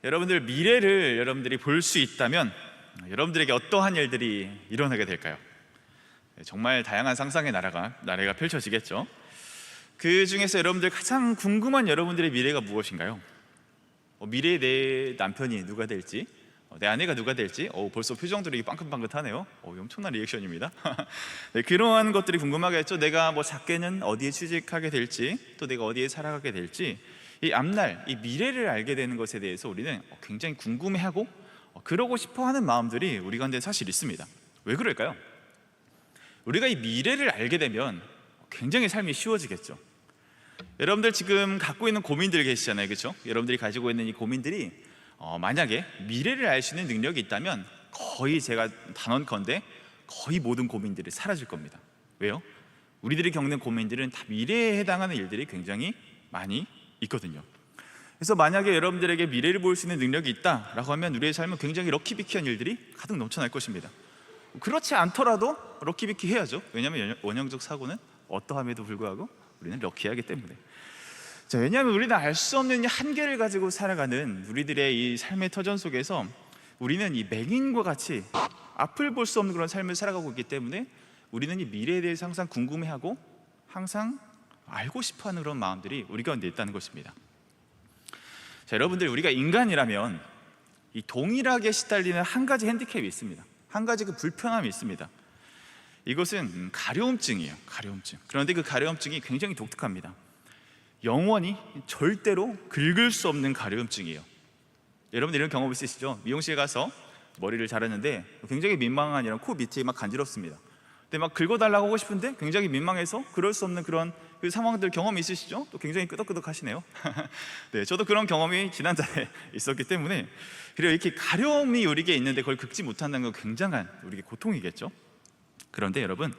여러분들 미래를 여러분들이 볼 수 있다면 여러분들에게 어떠한 일들이 일어나게 될까요? 정말 다양한 상상의 나래가 펼쳐지겠죠. 그 중에서 여러분들 가장 궁금한 여러분들의 미래가 무엇인가요? 미래의 내 남편이 누가 될지, 내 아내가 누가 될지, 벌써 표정들이 빵긋빵긋하네요. 엄청난 리액션입니다. 네, 그러한 것들이 궁금하겠죠. 내가 작게는 어디에 취직하게 될지, 또 내가 어디에 살아가게 될지, 이 앞날, 이 미래를 알게 되는 것에 대해서 우리는 굉장히 궁금해하고 그러고 싶어하는 마음들이 우리 가운데 사실 있습니다. 왜 그럴까요? 우리가 이 미래를 알게 되면 굉장히 삶이 쉬워지겠죠. 여러분들 지금 갖고 있는 고민들 계시잖아요, 그렇죠? 여러분들이 가지고 있는 이 고민들이 만약에 미래를 알 수 있는 능력이 있다면 거의, 제가 단언컨대 거의 모든 고민들이 사라질 겁니다. 왜요? 우리들이 겪는 고민들은 다 미래에 해당하는 일들이 굉장히 많이 있거든요. 그래서 만약에 여러분들에게 미래를 볼 수 있는 능력이 있다라고 하면 우리의 삶은 굉장히 럭키비키한 일들이 가득 넘쳐날 것입니다. 그렇지 않더라도 럭키비키 해야죠. 왜냐하면 원형적 사고는 어떠함에도 불구하고 우리는 럭키하기 때문에. 자, 왜냐하면 우리는 알 수 없는 한계를 가지고 살아가는 우리들의 이 삶의 터전 속에서 우리는 이 맹인과 같이 앞을 볼 수 없는 그런 삶을 살아가고 있기 때문에 우리는 이 미래에 대해서 항상 궁금해하고 항상 알고 싶어하는 그런 마음들이 우리 가운데 있다는 것입니다. 자, 여러분들, 우리가 인간이라면 이 동일하게 시달리는 한 가지 핸디캡이 있습니다. 한 가지 그 불편함이 있습니다. 이것은 가려움증이에요. 가려움증. 그런데 그 가려움증이 굉장히 독특합니다. 영원히 절대로 긁을 수 없는 가려움증이에요. 여러분들 이런 경험 있으시죠? 미용실 가서 머리를 자르는데 굉장히 민망한 이런 코 밑이 막 간지럽습니다. 근데 막 긁어달라고 하고 싶은데 굉장히 민망해서 그럴 수 없는 그런 그 상황들 경험이 있으시죠? 또 굉장히 끄덕끄덕 하시네요. 네, 저도 그런 경험이 지난달에 있었기 때문에, 그리고 이렇게 가려움이 우리에게 있는데 그걸 긁지 못한다는 건 굉장한 우리에게 고통이겠죠. 그런데 여러분,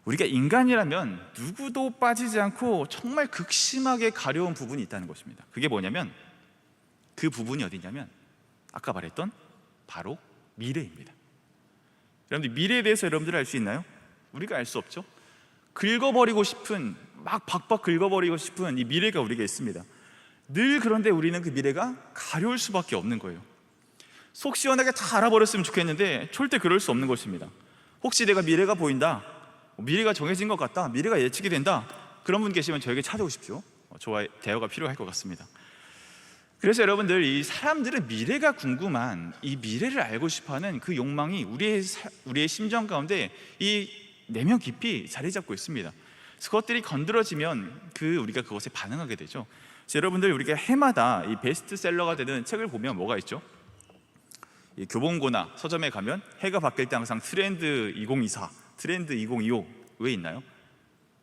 우리가 인간이라면 누구도 빠지지 않고 정말 극심하게 가려운 부분이 있다는 것입니다. 그게 뭐냐면, 그 부분이 어디냐면 아까 말했던 바로 미래입니다. 여러분들, 미래에 대해서 여러분들 알 수 있나요? 우리가 알 수 없죠. 긁어버리고 싶은, 막 박박 긁어버리고 싶은 이 미래가 우리에게 있습니다. 늘 그런데 우리는 그 미래가 가려울 수밖에 없는 거예요. 속 시원하게 다 알아버렸으면 좋겠는데 절대 그럴 수 없는 것입니다. 혹시 내가 미래가 보인다, 미래가 정해진 것 같다, 미래가 예측이 된다, 그런 분 계시면 저에게 찾아오십시오. 저와 대화가 필요할 것 같습니다. 그래서 여러분들, 이 사람들은 미래가 궁금한, 이 미래를 알고 싶어하는 그 욕망이 우리의 심정 가운데 이 내면 깊이 자리 잡고 있습니다. 그래서 그것들이 건드러지면 우리가 그것에 반응하게 되죠. 그래서 여러분들, 우리가 해마다 이 베스트셀러가 되는 책을 보면 뭐가 있죠? 이 교보문고나 서점에 가면 해가 바뀔 때 항상 트렌드 2024, 트렌드 2025 왜 있나요?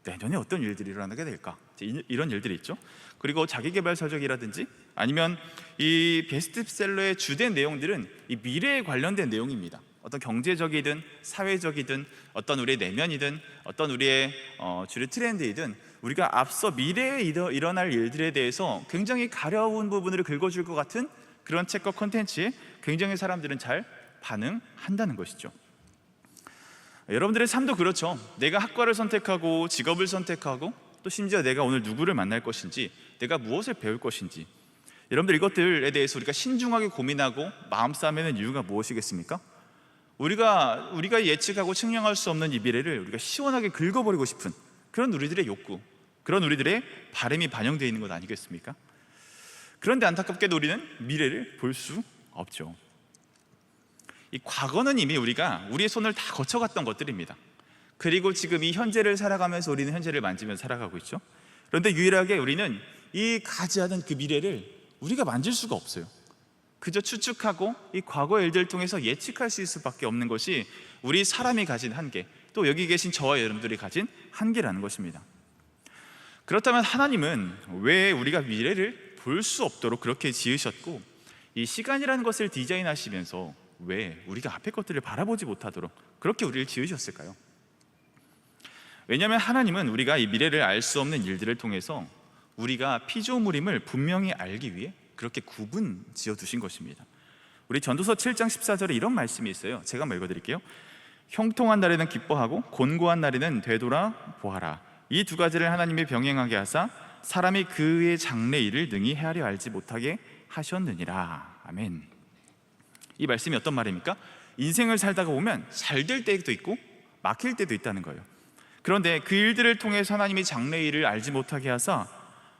내년에 어떤 일들이 일어나게 될까? 이런 일들이 있죠. 그리고 자기계발서적이라든지 아니면 이 베스트셀러의 주된 내용들은 이 미래에 관련된 내용입니다. 어떤 경제적이든 사회적이든 어떤 우리의 내면이든 어떤 우리의 주류 트렌드이든 우리가 앞서 미래에 일어날 일들에 대해서 굉장히 가려운 부분을 긁어줄 것 같은 그런 책과 콘텐츠에 굉장히 사람들은 잘 반응한다는 것이죠. 여러분들의 삶도 그렇죠. 내가 학과를 선택하고 직업을 선택하고 또 심지어 내가 오늘 누구를 만날 것인지, 내가 무엇을 배울 것인지, 여러분들 이것들에 대해서 우리가 신중하게 고민하고 마음싸움하는 이유가 무엇이겠습니까? 우리가 예측하고 측량할 수 없는 이 미래를 우리가 시원하게 긁어버리고 싶은 그런 우리들의 욕구, 그런 우리들의 바람이 반영되어 있는 것 아니겠습니까? 그런데 안타깝게도 우리는 미래를 볼 수 없죠. 이 과거는 이미 우리가 우리의 손을 다 거쳐갔던 것들입니다. 그리고 지금 이 현재를 살아가면서 우리는 현재를 만지면서 살아가고 있죠. 그런데 유일하게 우리는 이 가지 않은 그 미래를 우리가 만질 수가 없어요. 그저 추측하고 이 과거의 일들을 통해서 예측할 수 있을 수밖에 없는 것이 우리 사람이 가진 한계, 또 여기 계신 저와 여러분들이 가진 한계라는 것입니다. 그렇다면 하나님은 왜 우리가 미래를 볼 수 없도록 그렇게 지으셨고, 이 시간이라는 것을 디자인하시면서 왜 우리가 앞의 것들을 바라보지 못하도록 그렇게 우리를 지으셨을까요? 왜냐하면 하나님은 우리가 이 미래를 알 수 없는 일들을 통해서 우리가 피조물임을 분명히 알기 위해 그렇게 구분 지어두신 것입니다. 우리 전도서 7장 14절에 이런 말씀이 있어요. 제가 한번 읽어드릴게요. 형통한 날에는 기뻐하고 곤고한 날에는 되돌아 보아라. 이 두 가지를 하나님이 병행하게 하사 사람이 그의 장래 일을 능히 헤아려 알지 못하게 하셨느니라. 아멘. 이 말씀이 어떤 말입니까? 인생을 살다가 보면 잘 될 때도 있고 막힐 때도 있다는 거예요. 그런데 그 일들을 통해서 하나님이 장래일을 알지 못하게 하사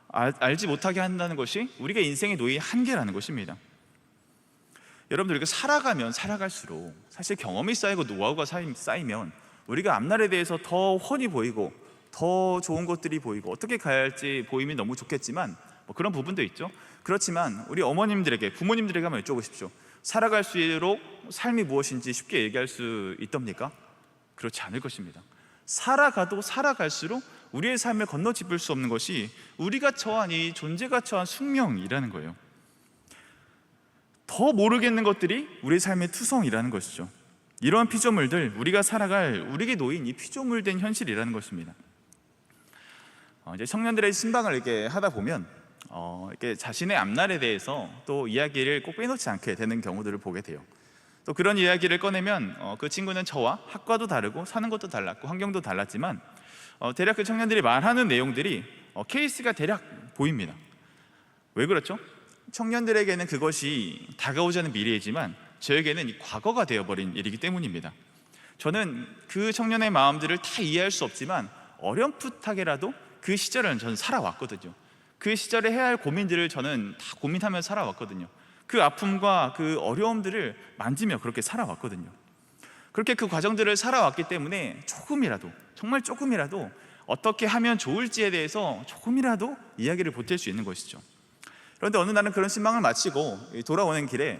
알지 못하게 한다는 것이 우리가 인생에 놓인 한계라는 것입니다. 여러분들, 이렇게 살아가면 살아갈수록 사실 경험이 쌓이고 노하우가 쌓이면 우리가 앞날에 대해서 더 훤히 보이고 더 좋은 것들이 보이고 어떻게 가야 할지 보이면 너무 좋겠지만 그런 부분도 있죠. 그렇지만 우리 어머님들에게, 부모님들에게 한번 여쭤보십시오. 살아갈수록 삶이 무엇인지 쉽게 얘기할 수 있답니까? 그렇지 않을 것입니다. 살아가도 살아갈수록 우리의 삶을 건너짚을 수 없는 것이 우리가 처한 이 존재가 처한 숙명이라는 거예요. 더 모르겠는 것들이 우리의 삶의 투성이라는 것이죠. 이러한 피조물들, 우리가 살아갈 우리에게 놓인 이 피조물된 현실이라는 것입니다. 이제 청년들의 신방을 이렇게 하다 보면 이렇게 자신의 앞날에 대해서 또 이야기를 꼭 빼놓지 않게 되는 경우들을 보게 돼요. 또 그런 이야기를 꺼내면 그 친구는 저와 학과도 다르고 사는 것도 달랐고 환경도 달랐지만 대략 그 청년들이 말하는 내용들이 케이스가 대략 보입니다. 왜 그렇죠? 청년들에게는 그것이 다가오지 않은 미래이지만 저에게는 이 과거가 되어버린 일이기 때문입니다. 저는 그 청년의 마음들을 다 이해할 수 없지만 어렴풋하게라도 그 시절을 저는 살아왔거든요. 그 시절에 해야 할 고민들을 저는 다 고민하면서 살아왔거든요. 그 아픔과 그 어려움들을 만지며 그렇게 살아왔거든요. 그렇게 그 과정들을 살아왔기 때문에 조금이라도, 정말 조금이라도 어떻게 하면 좋을지에 대해서 조금이라도 이야기를 보탤 수 있는 것이죠. 그런데 어느 날은 그런 신방을 마치고 돌아오는 길에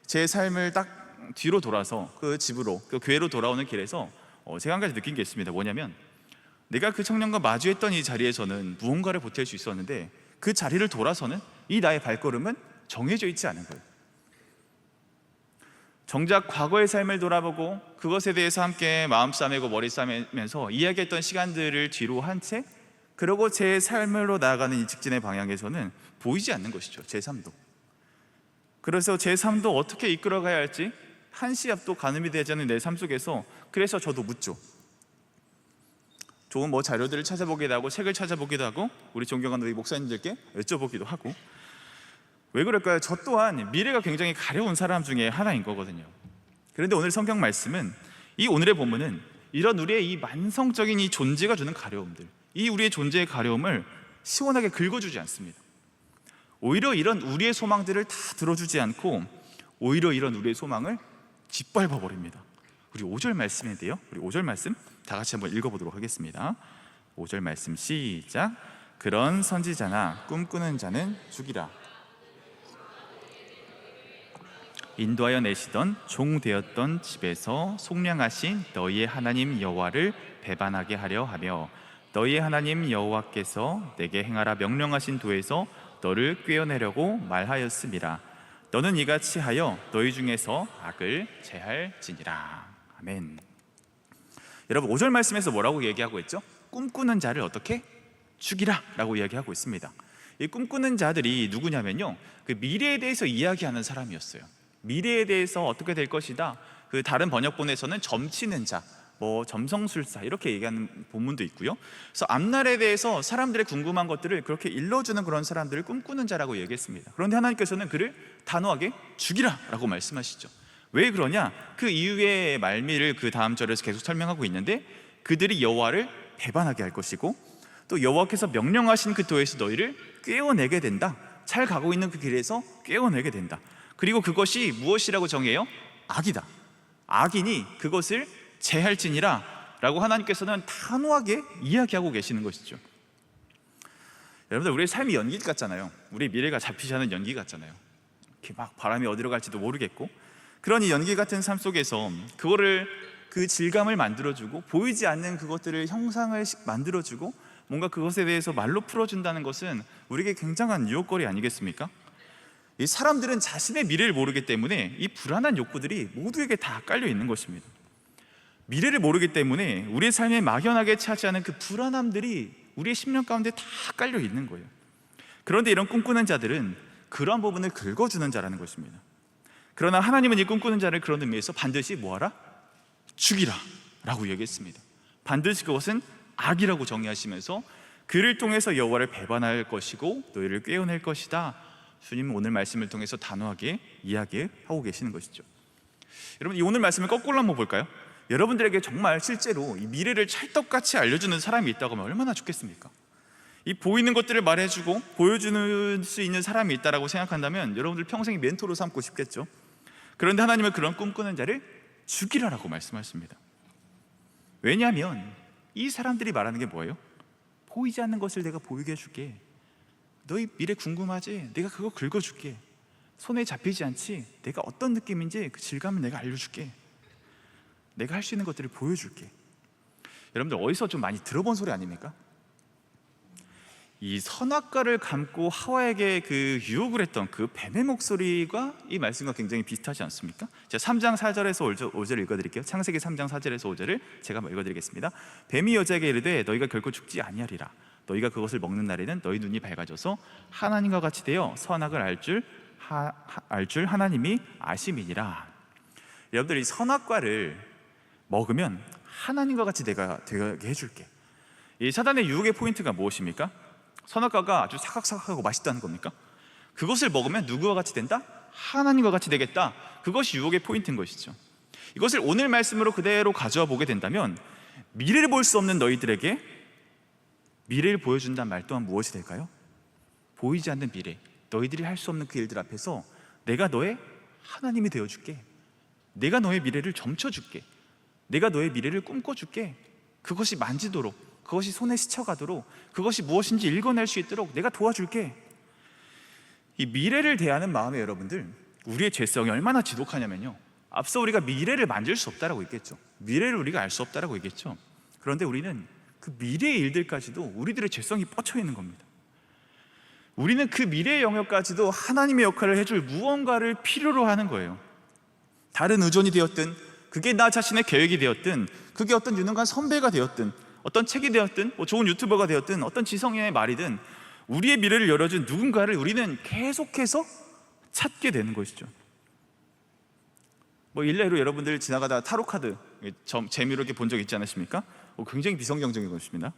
제 삶을 딱 뒤로 돌아서 그 집으로, 그 교회로 돌아오는 길에서 제가 한 가지 느낀 게 있습니다. 뭐냐면 내가 그 청년과 마주했던 이 자리에서는 무언가를 보탤 수 있었는데 그 자리를 돌아서는 이 나의 발걸음은 정해져 있지 않은 거예요. 정작 과거의 삶을 돌아보고 그것에 대해서 함께 마음 싸매고 머리 싸매면서 이야기했던 시간들을 뒤로 한 채, 그러고 제 삶으로 나아가는 이 직진의 방향에서는 보이지 않는 것이죠. 제 삶도. 그래서 제 삶도 어떻게 이끌어가야 할지 한시 앞도 가늠이 되지 않는 내 삶 속에서 그래서 저도 묻죠. 좋은 자료들을 찾아보기도 하고 책을 찾아보기도 하고 우리 존경하는 우리 목사님들께 여쭤보기도 하고, 왜 그럴까요? 저 또한 미래가 굉장히 가려운 사람 중에 하나인 거거든요. 그런데 오늘 성경 말씀은, 이 오늘의 본문은 이런 우리의 이 만성적인 이 존재가 주는 가려움들, 이 우리의 존재의 가려움을 시원하게 긁어주지 않습니다. 오히려 이런 우리의 소망들을 다 들어주지 않고 오히려 이런 우리의 소망을 짓밟아 버립니다. 우리 5절 말씀인데요, 우리 5절 말씀 다 같이 한번 읽어보도록 하겠습니다. 5절 말씀 시작. 그런 선지자나 꿈꾸는 자는 죽이라. 인도하여 내시던 종 되었던 집에서 속량하신 너희의 하나님 여호와를 배반하게 하려 하며 너희의 하나님 여호와께서 내게 행하라 명령하신 도에서 너를 꿰어내려고 말하였음이라. 너는 이같이 하여 너희 중에서 악을 제할지니라. 아멘. 여러분, 5절 말씀에서 뭐라고 얘기하고 있죠? 꿈꾸는 자를 어떻게? 죽이라 라고 이야기하고 있습니다. 이 꿈꾸는 자들이 누구냐면요, 그 미래에 대해서 이야기하는 사람이었어요. 미래에 대해서 어떻게 될 것이다. 그 다른 번역본에서는 점치는 자, 점성술사 이렇게 얘기하는 본문도 있고요. 그래서 앞날에 대해서 사람들의 궁금한 것들을 그렇게 일러주는 그런 사람들을 꿈꾸는 자라고 얘기했습니다. 그런데 하나님께서는 그를 단호하게 죽이라 라고 말씀하시죠. 왜 그러냐? 그 이후의 말미를 그 다음 절에서 계속 설명하고 있는데, 그들이 여호와를 배반하게 할 것이고 또 여호와께서 명령하신 그 도에서 너희를 꿰어내게 된다. 잘 가고 있는 그 길에서 꿰어내게 된다. 그리고 그것이 무엇이라고 정해요? 악이다. 악이니 그것을 제할지니라 라고 하나님께서는 단호하게 이야기하고 계시는 것이죠. 여러분들, 우리의 삶이 연기 같잖아요. 우리 미래가 잡히지 않은 연기 같잖아요. 이렇게 막 바람이 어디로 갈지도 모르겠고, 그런 이 연기 같은 삶 속에서 그거를, 그 질감을 만들어주고 보이지 않는 그것들을 형상을 만들어주고 뭔가 그것에 대해서 말로 풀어준다는 것은 우리에게 굉장한 유혹거리 아니겠습니까? 이 사람들은 자신의 미래를 모르기 때문에 이 불안한 욕구들이 모두에게 다 깔려 있는 것입니다. 미래를 모르기 때문에 우리의 삶에 막연하게 차지하는 그 불안함들이 우리의 심령 가운데 다 깔려 있는 거예요. 그런데 이런 꿈꾸는 자들은 그런 부분을 긁어주는 자라는 것입니다. 그러나 하나님은 이 꿈꾸는 자를 그런 의미에서 반드시 뭐하라? 죽이라 라고 얘기했습니다. 반드시 그것은 악이라고 정의하시면서 그를 통해서 여호와를 배반할 것이고 너희를 꿰어낼 것이다 주님은 오늘 말씀을 통해서 단호하게 이야기하고 계시는 것이죠. 여러분, 이 오늘 말씀을 거꾸로 한번 볼까요? 여러분들에게 정말 실제로 이 미래를 찰떡같이 알려주는 사람이 있다고 하면 얼마나 좋겠습니까? 이 보이는 것들을 말해주고 보여주는 수 있는 사람이 있다고 생각한다면 여러분들 평생 멘토로 삼고 싶겠죠. 그런데 하나님은 그런 꿈꾸는 자를 죽이라라고 말씀하십니다. 왜냐하면 이 사람들이 말하는 게 뭐예요? 보이지 않는 것을 내가 보이게 해줄게. 너희 미래 궁금하지? 내가 그거 긁어줄게. 손에 잡히지 않지? 내가 어떤 느낌인지 그 질감을 내가 알려줄게. 내가 할 수 있는 것들을 보여줄게. 여러분들 어디서 좀 많이 들어본 소리 아닙니까? 이 선악과를 감고 하와에게 그 유혹을 했던 그 뱀의 목소리가 이 말씀과 굉장히 비슷하지 않습니까? 제가 3장 4절에서 5절을 읽어드릴게요. 창세기 3장 4절에서 5절을 제가 한번 읽어드리겠습니다. 뱀이 여자에게 이르되 너희가 결코 죽지 아니하리라. 너희가 그것을 먹는 날에는 너희 눈이 밝아져서 하나님과 같이 되어 선악을 알 줄 하나님이 아심이니라. 여러분들, 이 선악과를 먹으면 하나님과 같이 내가 되게 해줄게. 이 사단의 유혹의 포인트가 무엇입니까? 선악과가 아주 사각사각하고 맛있다는 겁니까? 그것을 먹으면 누구와 같이 된다? 하나님과 같이 되겠다. 그것이 유혹의 포인트인 것이죠. 이것을 오늘 말씀으로 그대로 가져와 보게 된다면 미래를 볼 수 없는 너희들에게 미래를 보여준다는 말 또한 무엇이 될까요? 보이지 않는 미래, 너희들이 할 수 없는 그 일들 앞에서 내가 너의 하나님이 되어줄게. 내가 너의 미래를 점쳐줄게. 내가 너의 미래를 꿈꿔줄게. 그것이 만지도록, 그것이 손에 스쳐가도록, 그것이 무엇인지 읽어낼 수 있도록 내가 도와줄게. 이 미래를 대하는 마음에 여러분들, 우리의 죄성이 얼마나 지독하냐면요, 앞서 우리가 미래를 만질 수 없다라고 했겠죠. 미래를 우리가 알 수 없다라고 얘기했죠. 그런데 우리는 그 미래의 일들까지도 우리들의 죄성이 뻗쳐 있는 겁니다. 우리는 그 미래의 영역까지도 하나님의 역할을 해줄 무언가를 필요로 하는 거예요. 다른 의존이 되었든, 그게 나 자신의 계획이 되었든, 그게 어떤 유능한 선배가 되었든, 어떤 책이 되었든, 좋은 유튜버가 되었든, 어떤 지성인의 말이든, 우리의 미래를 열어준 누군가를 우리는 계속해서 찾게 되는 것이죠. 일례로 여러분들 지나가다가 타로카드 재미로 이렇게 본 적 있지 않으십니까? 굉장히 비성경적인 것입니다.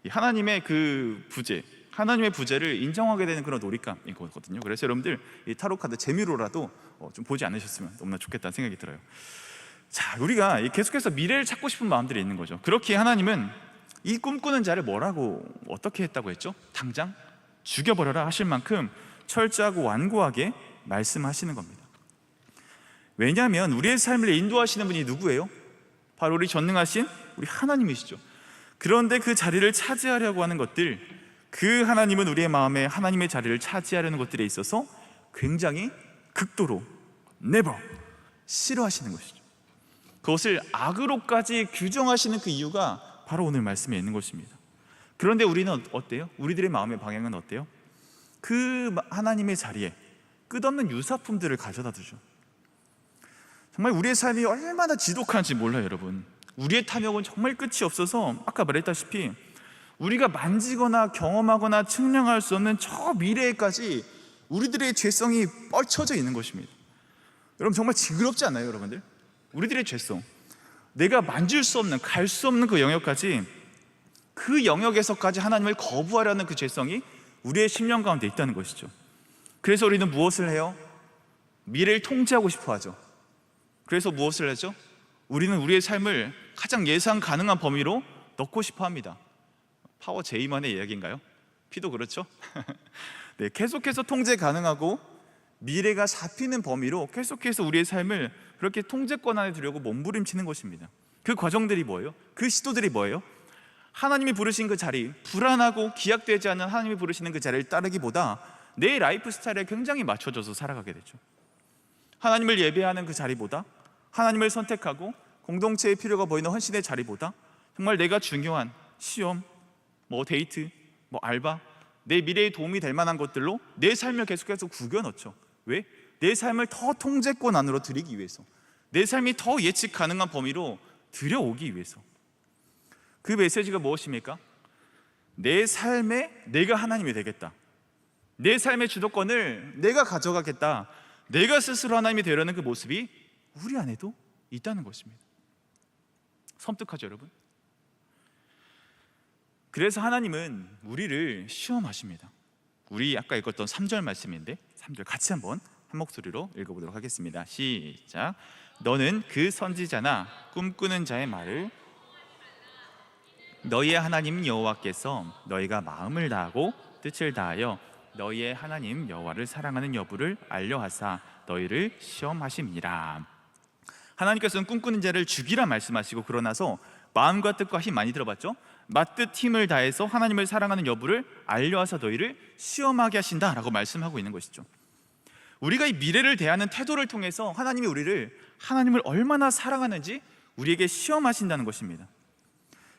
하나님의 그 부재, 하나님의 부재를 인정하게 되는 그런 놀잇감이거든요. 그래서 여러분들 이 타로카드 재미로라도 좀 보지 않으셨으면 너무나 좋겠다는 생각이 들어요. 자, 우리가 계속해서 미래를 찾고 싶은 마음들이 있는 거죠. 그렇게 하나님은 이 꿈꾸는 자를 뭐라고 어떻게 했다고 했죠? 당장 죽여버려라 하실 만큼 철저하고 완고하게 말씀하시는 겁니다. 왜냐하면 우리의 삶을 인도하시는 분이 누구예요? 바로 우리 전능하신 우리 하나님이시죠. 그런데 그 자리를 차지하려고 하는 것들, 그 하나님은 우리의 마음에 하나님의 자리를 차지하려는 것들에 있어서 굉장히 극도로 never 싫어하시는 것이죠. 그것을 악으로까지 규정하시는 그 이유가 바로 오늘 말씀에 있는 것입니다. 그런데 우리는 어때요? 우리들의 마음의 방향은 어때요? 그 하나님의 자리에 끝없는 유사품들을 가져다 두죠. 정말 우리의 삶이 얼마나 지독한지 몰라요, 여러분. 우리의 탐욕은 정말 끝이 없어서 아까 말했다시피 우리가 만지거나 경험하거나 측량할 수 없는 저 미래에까지 우리들의 죄성이 뻗쳐져 있는 것입니다. 여러분, 정말 징그럽지 않나요, 여러분들? 우리들의 죄성, 내가 만질 수 없는, 갈 수 없는 그 영역까지, 그 영역에서까지 하나님을 거부하려는 그 죄성이 우리의 심령 가운데 있다는 것이죠. 그래서 우리는 무엇을 해요? 미래를 통제하고 싶어 하죠. 그래서 무엇을 하죠? 우리는 우리의 삶을 가장 예상 가능한 범위로 넣고 싶어 합니다. 파워 제이만의 이야기인가요? 피도 그렇죠? 네, 계속해서 통제 가능하고 미래가 잡히는 범위로 계속해서 우리의 삶을 그렇게 통제권 안에 두려고 몸부림치는 것입니다. 그 과정들이 뭐예요? 그 시도들이 뭐예요? 하나님이 부르신 그 자리, 불안하고 기약되지 않는 하나님이 부르시는 그 자리를 따르기보다 내 라이프 스타일에 굉장히 맞춰져서 살아가게 되죠. 하나님을 예배하는 그 자리보다, 하나님을 선택하고 공동체의 필요가 보이는 헌신의 자리보다, 정말 내가 중요한 시험, 데이트, 알바, 내 미래에 도움이 될 만한 것들로 내 삶을 계속해서 구겨 넣죠. 왜? 내 삶을 더 통제권 안으로 들이기 위해서, 내 삶이 더 예측 가능한 범위로 들여오기 위해서. 그 메시지가 무엇입니까? 내 삶에 내가 하나님이 되겠다, 내 삶의 주도권을 내가 가져가겠다, 내가 스스로 하나님이 되려는 그 모습이 우리 안에도 있다는 것입니다. 섬뜩하죠, 여러분? 그래서 하나님은 우리를 시험하십니다. 우리 아까 읽었던 3절 말씀인데, 3절 같이 한번 한 목소리로 읽어보도록 하겠습니다. 시작. 너는 그 선지자나 꿈꾸는 자의 말을 너희의 하나님 여호와께서 너희가 마음을 다하고 뜻을 다하여 너희의 하나님 여호와를 사랑하는 여부를 알려하사 너희를 시험하심이라. 하나님께서는 꿈꾸는 자를 죽이라 말씀하시고 그러나서 마음과 뜻과 힘 많이 들어봤죠? 맛뜻 힘을 다해서 하나님을 사랑하는 여부를 알려하사 너희를 시험하게 하신다라고 말씀하고 있는 것이죠. 우리가 이 미래를 대하는 태도를 통해서 하나님이 하나님을 얼마나 사랑하는지 우리에게 시험하신다는 것입니다.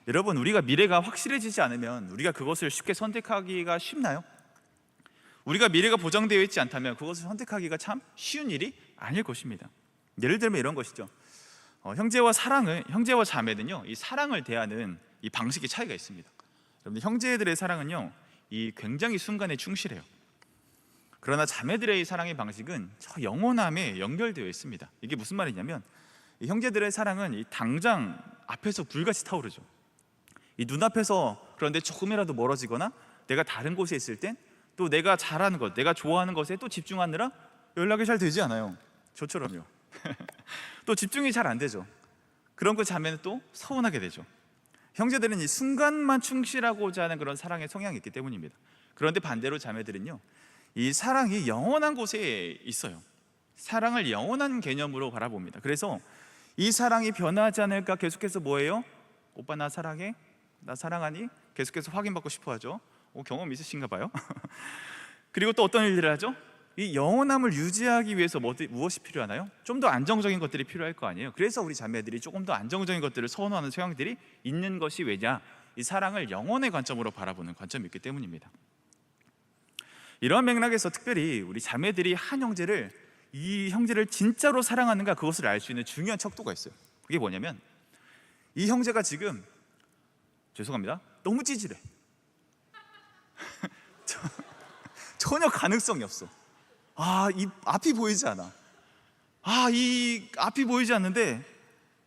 여러분, 우리가 미래가 확실해지지 않으면 우리가 그것을 쉽게 선택하기가 쉽나요? 우리가 미래가 보장되어 있지 않다면 그것을 선택하기가 참 쉬운 일이 아닐 것입니다. 예를 들면 이런 것이죠. 형제와 자매는요, 이 사랑을 대하는 이 방식의 차이가 있습니다. 여러분들, 형제들의 사랑은요, 이 굉장히 순간에 충실해요. 그러나 자매들의 이 사랑의 방식은 저 영원함에 연결되어 있습니다. 이게 무슨 말이냐면, 이 형제들의 사랑은 이 당장 앞에서 불같이 타오르죠. 이 눈앞에서, 그런데 조금이라도 멀어지거나 내가 다른 곳에 있을 땐 또 내가 잘하는 것, 내가 좋아하는 것에 또 집중하느라 연락이 잘 되지 않아요. 저처럼요. 또 집중이 잘 안 되죠. 그런 거 자매는 또 서운하게 되죠. 형제들은 이 순간만 충실하고자 하는 그런 사랑의 성향이 있기 때문입니다. 그런데 반대로 자매들은요, 이 사랑이 영원한 곳에 있어요. 사랑을 영원한 개념으로 바라봅니다. 그래서 이 사랑이 변하지 않을까 계속해서 뭐예요? 오빠 나 사랑해? 나 사랑하니? 계속해서 확인받고 싶어 하죠. 경험 있으신가 봐요. 그리고 또 어떤 일들을 하죠? 이 영원함을 유지하기 위해서 무엇이 필요하나요? 좀 더 안정적인 것들이 필요할 거 아니에요. 그래서 우리 자매들이 조금 더 안정적인 것들을 선호하는 성향들이 있는 것이 왜냐? 이 사랑을 영원의 관점으로 바라보는 관점이 있기 때문입니다. 이러한 맥락에서 특별히 우리 자매들이 이 형제를 진짜로 사랑하는가, 그것을 알 수 있는 중요한 척도가 있어요. 그게 뭐냐면, 이 형제가 지금 죄송합니다, 너무 찌질해. 전혀 가능성이 없어. 이 앞이 보이지 않아. 이 앞이 보이지 않는데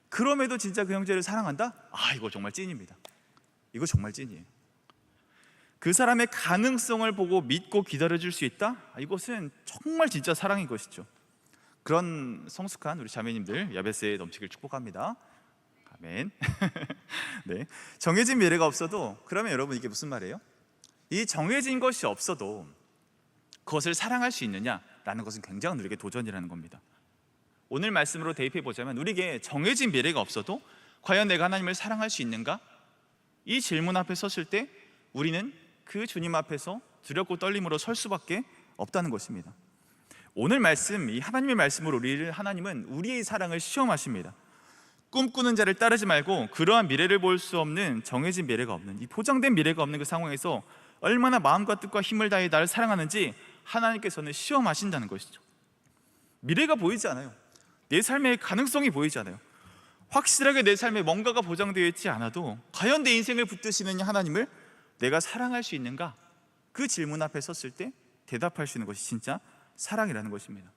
그럼에도 진짜 그 형제를 사랑한다? 이거 정말 찐입니다. 이거 정말 찐이에요. 그 사람의 가능성을 보고 믿고 기다려줄 수 있다? 이것은 정말 진짜 사랑인 것이죠. 그런 성숙한 우리 자매님들 야베스에 넘치길 축복합니다. 아멘. 네, 정해진 미래가 없어도, 그러면 여러분 이게 무슨 말이에요? 이 정해진 것이 없어도 그것을 사랑할 수 있느냐라는 것은 굉장히 우리에게 도전이라는 겁니다. 오늘 말씀으로 대입해 보자면, 우리에게 정해진 미래가 없어도 과연 내가 하나님을 사랑할 수 있는가? 이 질문 앞에 섰을 때 우리는 그 주님 앞에서 두렵고 떨림으로 설 수밖에 없다는 것입니다. 오늘 말씀, 이 하나님의 말씀으로 하나님은 우리의 사랑을 시험하십니다. 꿈꾸는 자를 따르지 말고 그러한 미래를 볼 수 없는, 정해진 미래가 없는, 이 보장된 미래가 없는 그 상황에서 얼마나 마음과 뜻과 힘을 다해 나를 사랑하는지 하나님께서는 시험하신다는 것이죠. 미래가 보이지 않아요. 내 삶의 가능성이 보이지 않아요. 확실하게 내 삶에 뭔가가 보장되어 있지 않아도 과연 내 인생을 붙드시는 하나님을 내가 사랑할 수 있는가? 그 질문 앞에 섰을 때 대답할 수 있는 것이 진짜 사랑이라는 것입니다.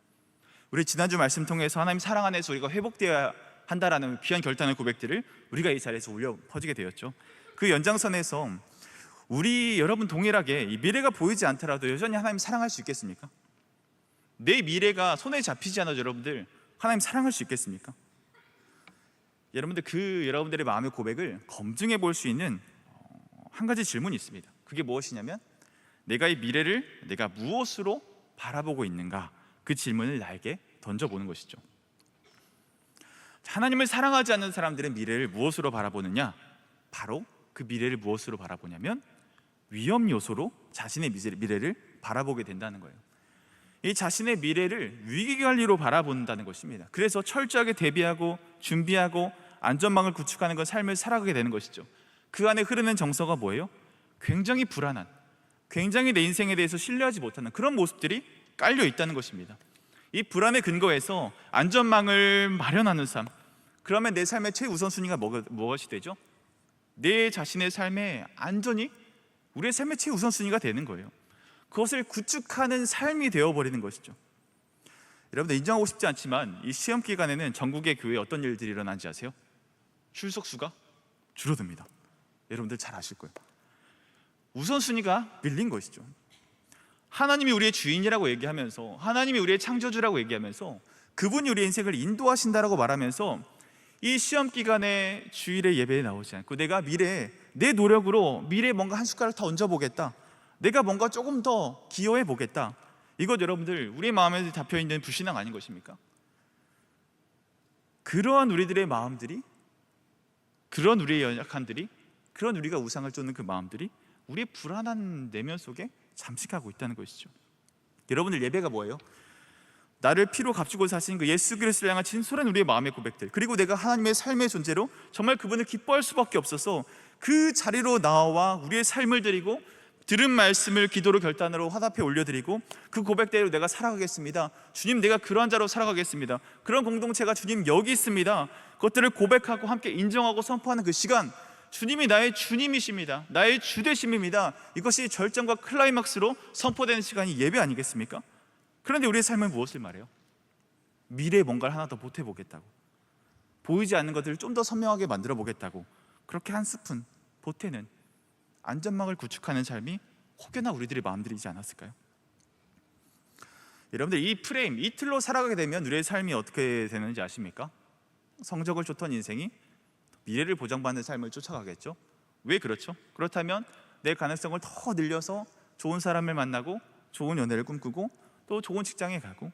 우리 지난주 말씀 통해서 하나님 사랑 안에서 우리가 회복되어야 한다라는 귀한 결단의 고백들을 우리가 이 자리에서 울려 퍼지게 되었죠. 그 연장선에서 여러분 동일하게 이 미래가 보이지 않더라도 여전히 하나님 사랑할 수 있겠습니까? 내 미래가 손에 잡히지 않아도 여러분들 하나님 사랑할 수 있겠습니까? 여러분들의 마음의 고백을 검증해 볼 수 있는 한 가지 질문이 있습니다. 그게 무엇이냐면, 내가 이 미래를 내가 무엇으로 바라보고 있는가? 그 질문을 나에게 던져보는 것이죠. 하나님을 사랑하지 않는 사람들은 미래를 무엇으로 바라보느냐? 바로 그 미래를 무엇으로 바라보냐면 위험 요소로 자신의 미래를 바라보게 된다는 거예요. 이 자신의 미래를 위기관리로 바라본다는 것입니다. 그래서 철저하게 대비하고 준비하고 안전망을 구축하는 건 삶을 살아가게 되는 것이죠. 그 안에 흐르는 정서가 뭐예요? 굉장히 불안한, 굉장히 내 인생에 대해서 신뢰하지 못하는 그런 모습들이 깔려 있다는 것입니다. 이 불안의 근거에서 안전망을 마련하는 삶, 그러면 내 삶의 최우선순위가 무엇이 되죠? 내 자신의 삶의 안전이 우리의 삶의 최우선순위가 되는 거예요. 그것을 구축하는 삶이 되어버리는 것이죠. 여러분들, 인정하고 싶지 않지만 이 시험 기간에는 전국의 교회에 어떤 일들이 일어난지 아세요? 출석수가 줄어듭니다. 여러분들 잘 아실 거예요. 우선순위가 밀린 것이죠. 하나님이 우리의 주인이라고 얘기하면서, 하나님이 우리의 창조주라고 얘기하면서, 그분이 우리의 인생을 인도하신다라고 말하면서 이 시험 기간에 주일에 예배에 나오지 않고 내가 미래에 내 노력으로 미래에 뭔가 한 숟가락 더 얹어보겠다, 내가 뭔가 조금 더 기여해 보겠다, 이것 여러분들 우리 마음에 잡혀있는 불신앙 아닌 것입니까? 그러한 우리들의 마음들이, 그런 우리의 연약함들이, 그런 우리가 우상을 쫓는 그 마음들이 우리의 불안한 내면 속에 잠식하고 있다는 것이죠. 여러분들, 예배가 뭐예요? 나를 피로 값주고 사신 그 예수 그리스도를 향한 진솔한 우리의 마음의 고백들, 그리고 내가 하나님의 삶의 존재로 정말 그분을 기뻐할 수밖에 없어서 그 자리로 나와 우리의 삶을 드리고 들은 말씀을 기도로 결단으로 화답해 올려드리고 그 고백대로 내가 살아가겠습니다. 주님, 내가 그러한 자로 살아가겠습니다. 그런 공동체가 주님 여기 있습니다. 그것들을 고백하고 함께 인정하고 선포하는 그 시간, 주님이 나의 주님이십니다. 나의 주되심입니다. 이것이 절정과 클라이막스로 선포되는 시간이 예배 아니겠습니까? 그런데 우리의 삶은 무엇을 말해요? 미래에 뭔가를 하나 더 보태보겠다고, 보이지 않는 것들을 좀 더 선명하게 만들어 보겠다고, 그렇게 한 스푼 보태는 안전망을 구축하는 삶이 혹여나 우리들의 마음들이지 않았을까요? 여러분들, 이 프레임, 이 틀로 살아가게 되면 우리의 삶이 어떻게 되는지 아십니까? 성적을 쫓던 인생이 미래를 보장받는 삶을 쫓아가겠죠. 왜 그렇죠? 그렇다면 내 가능성을 더 늘려서 좋은 사람을 만나고 좋은 연애를 꿈꾸고 또 좋은 직장에 가고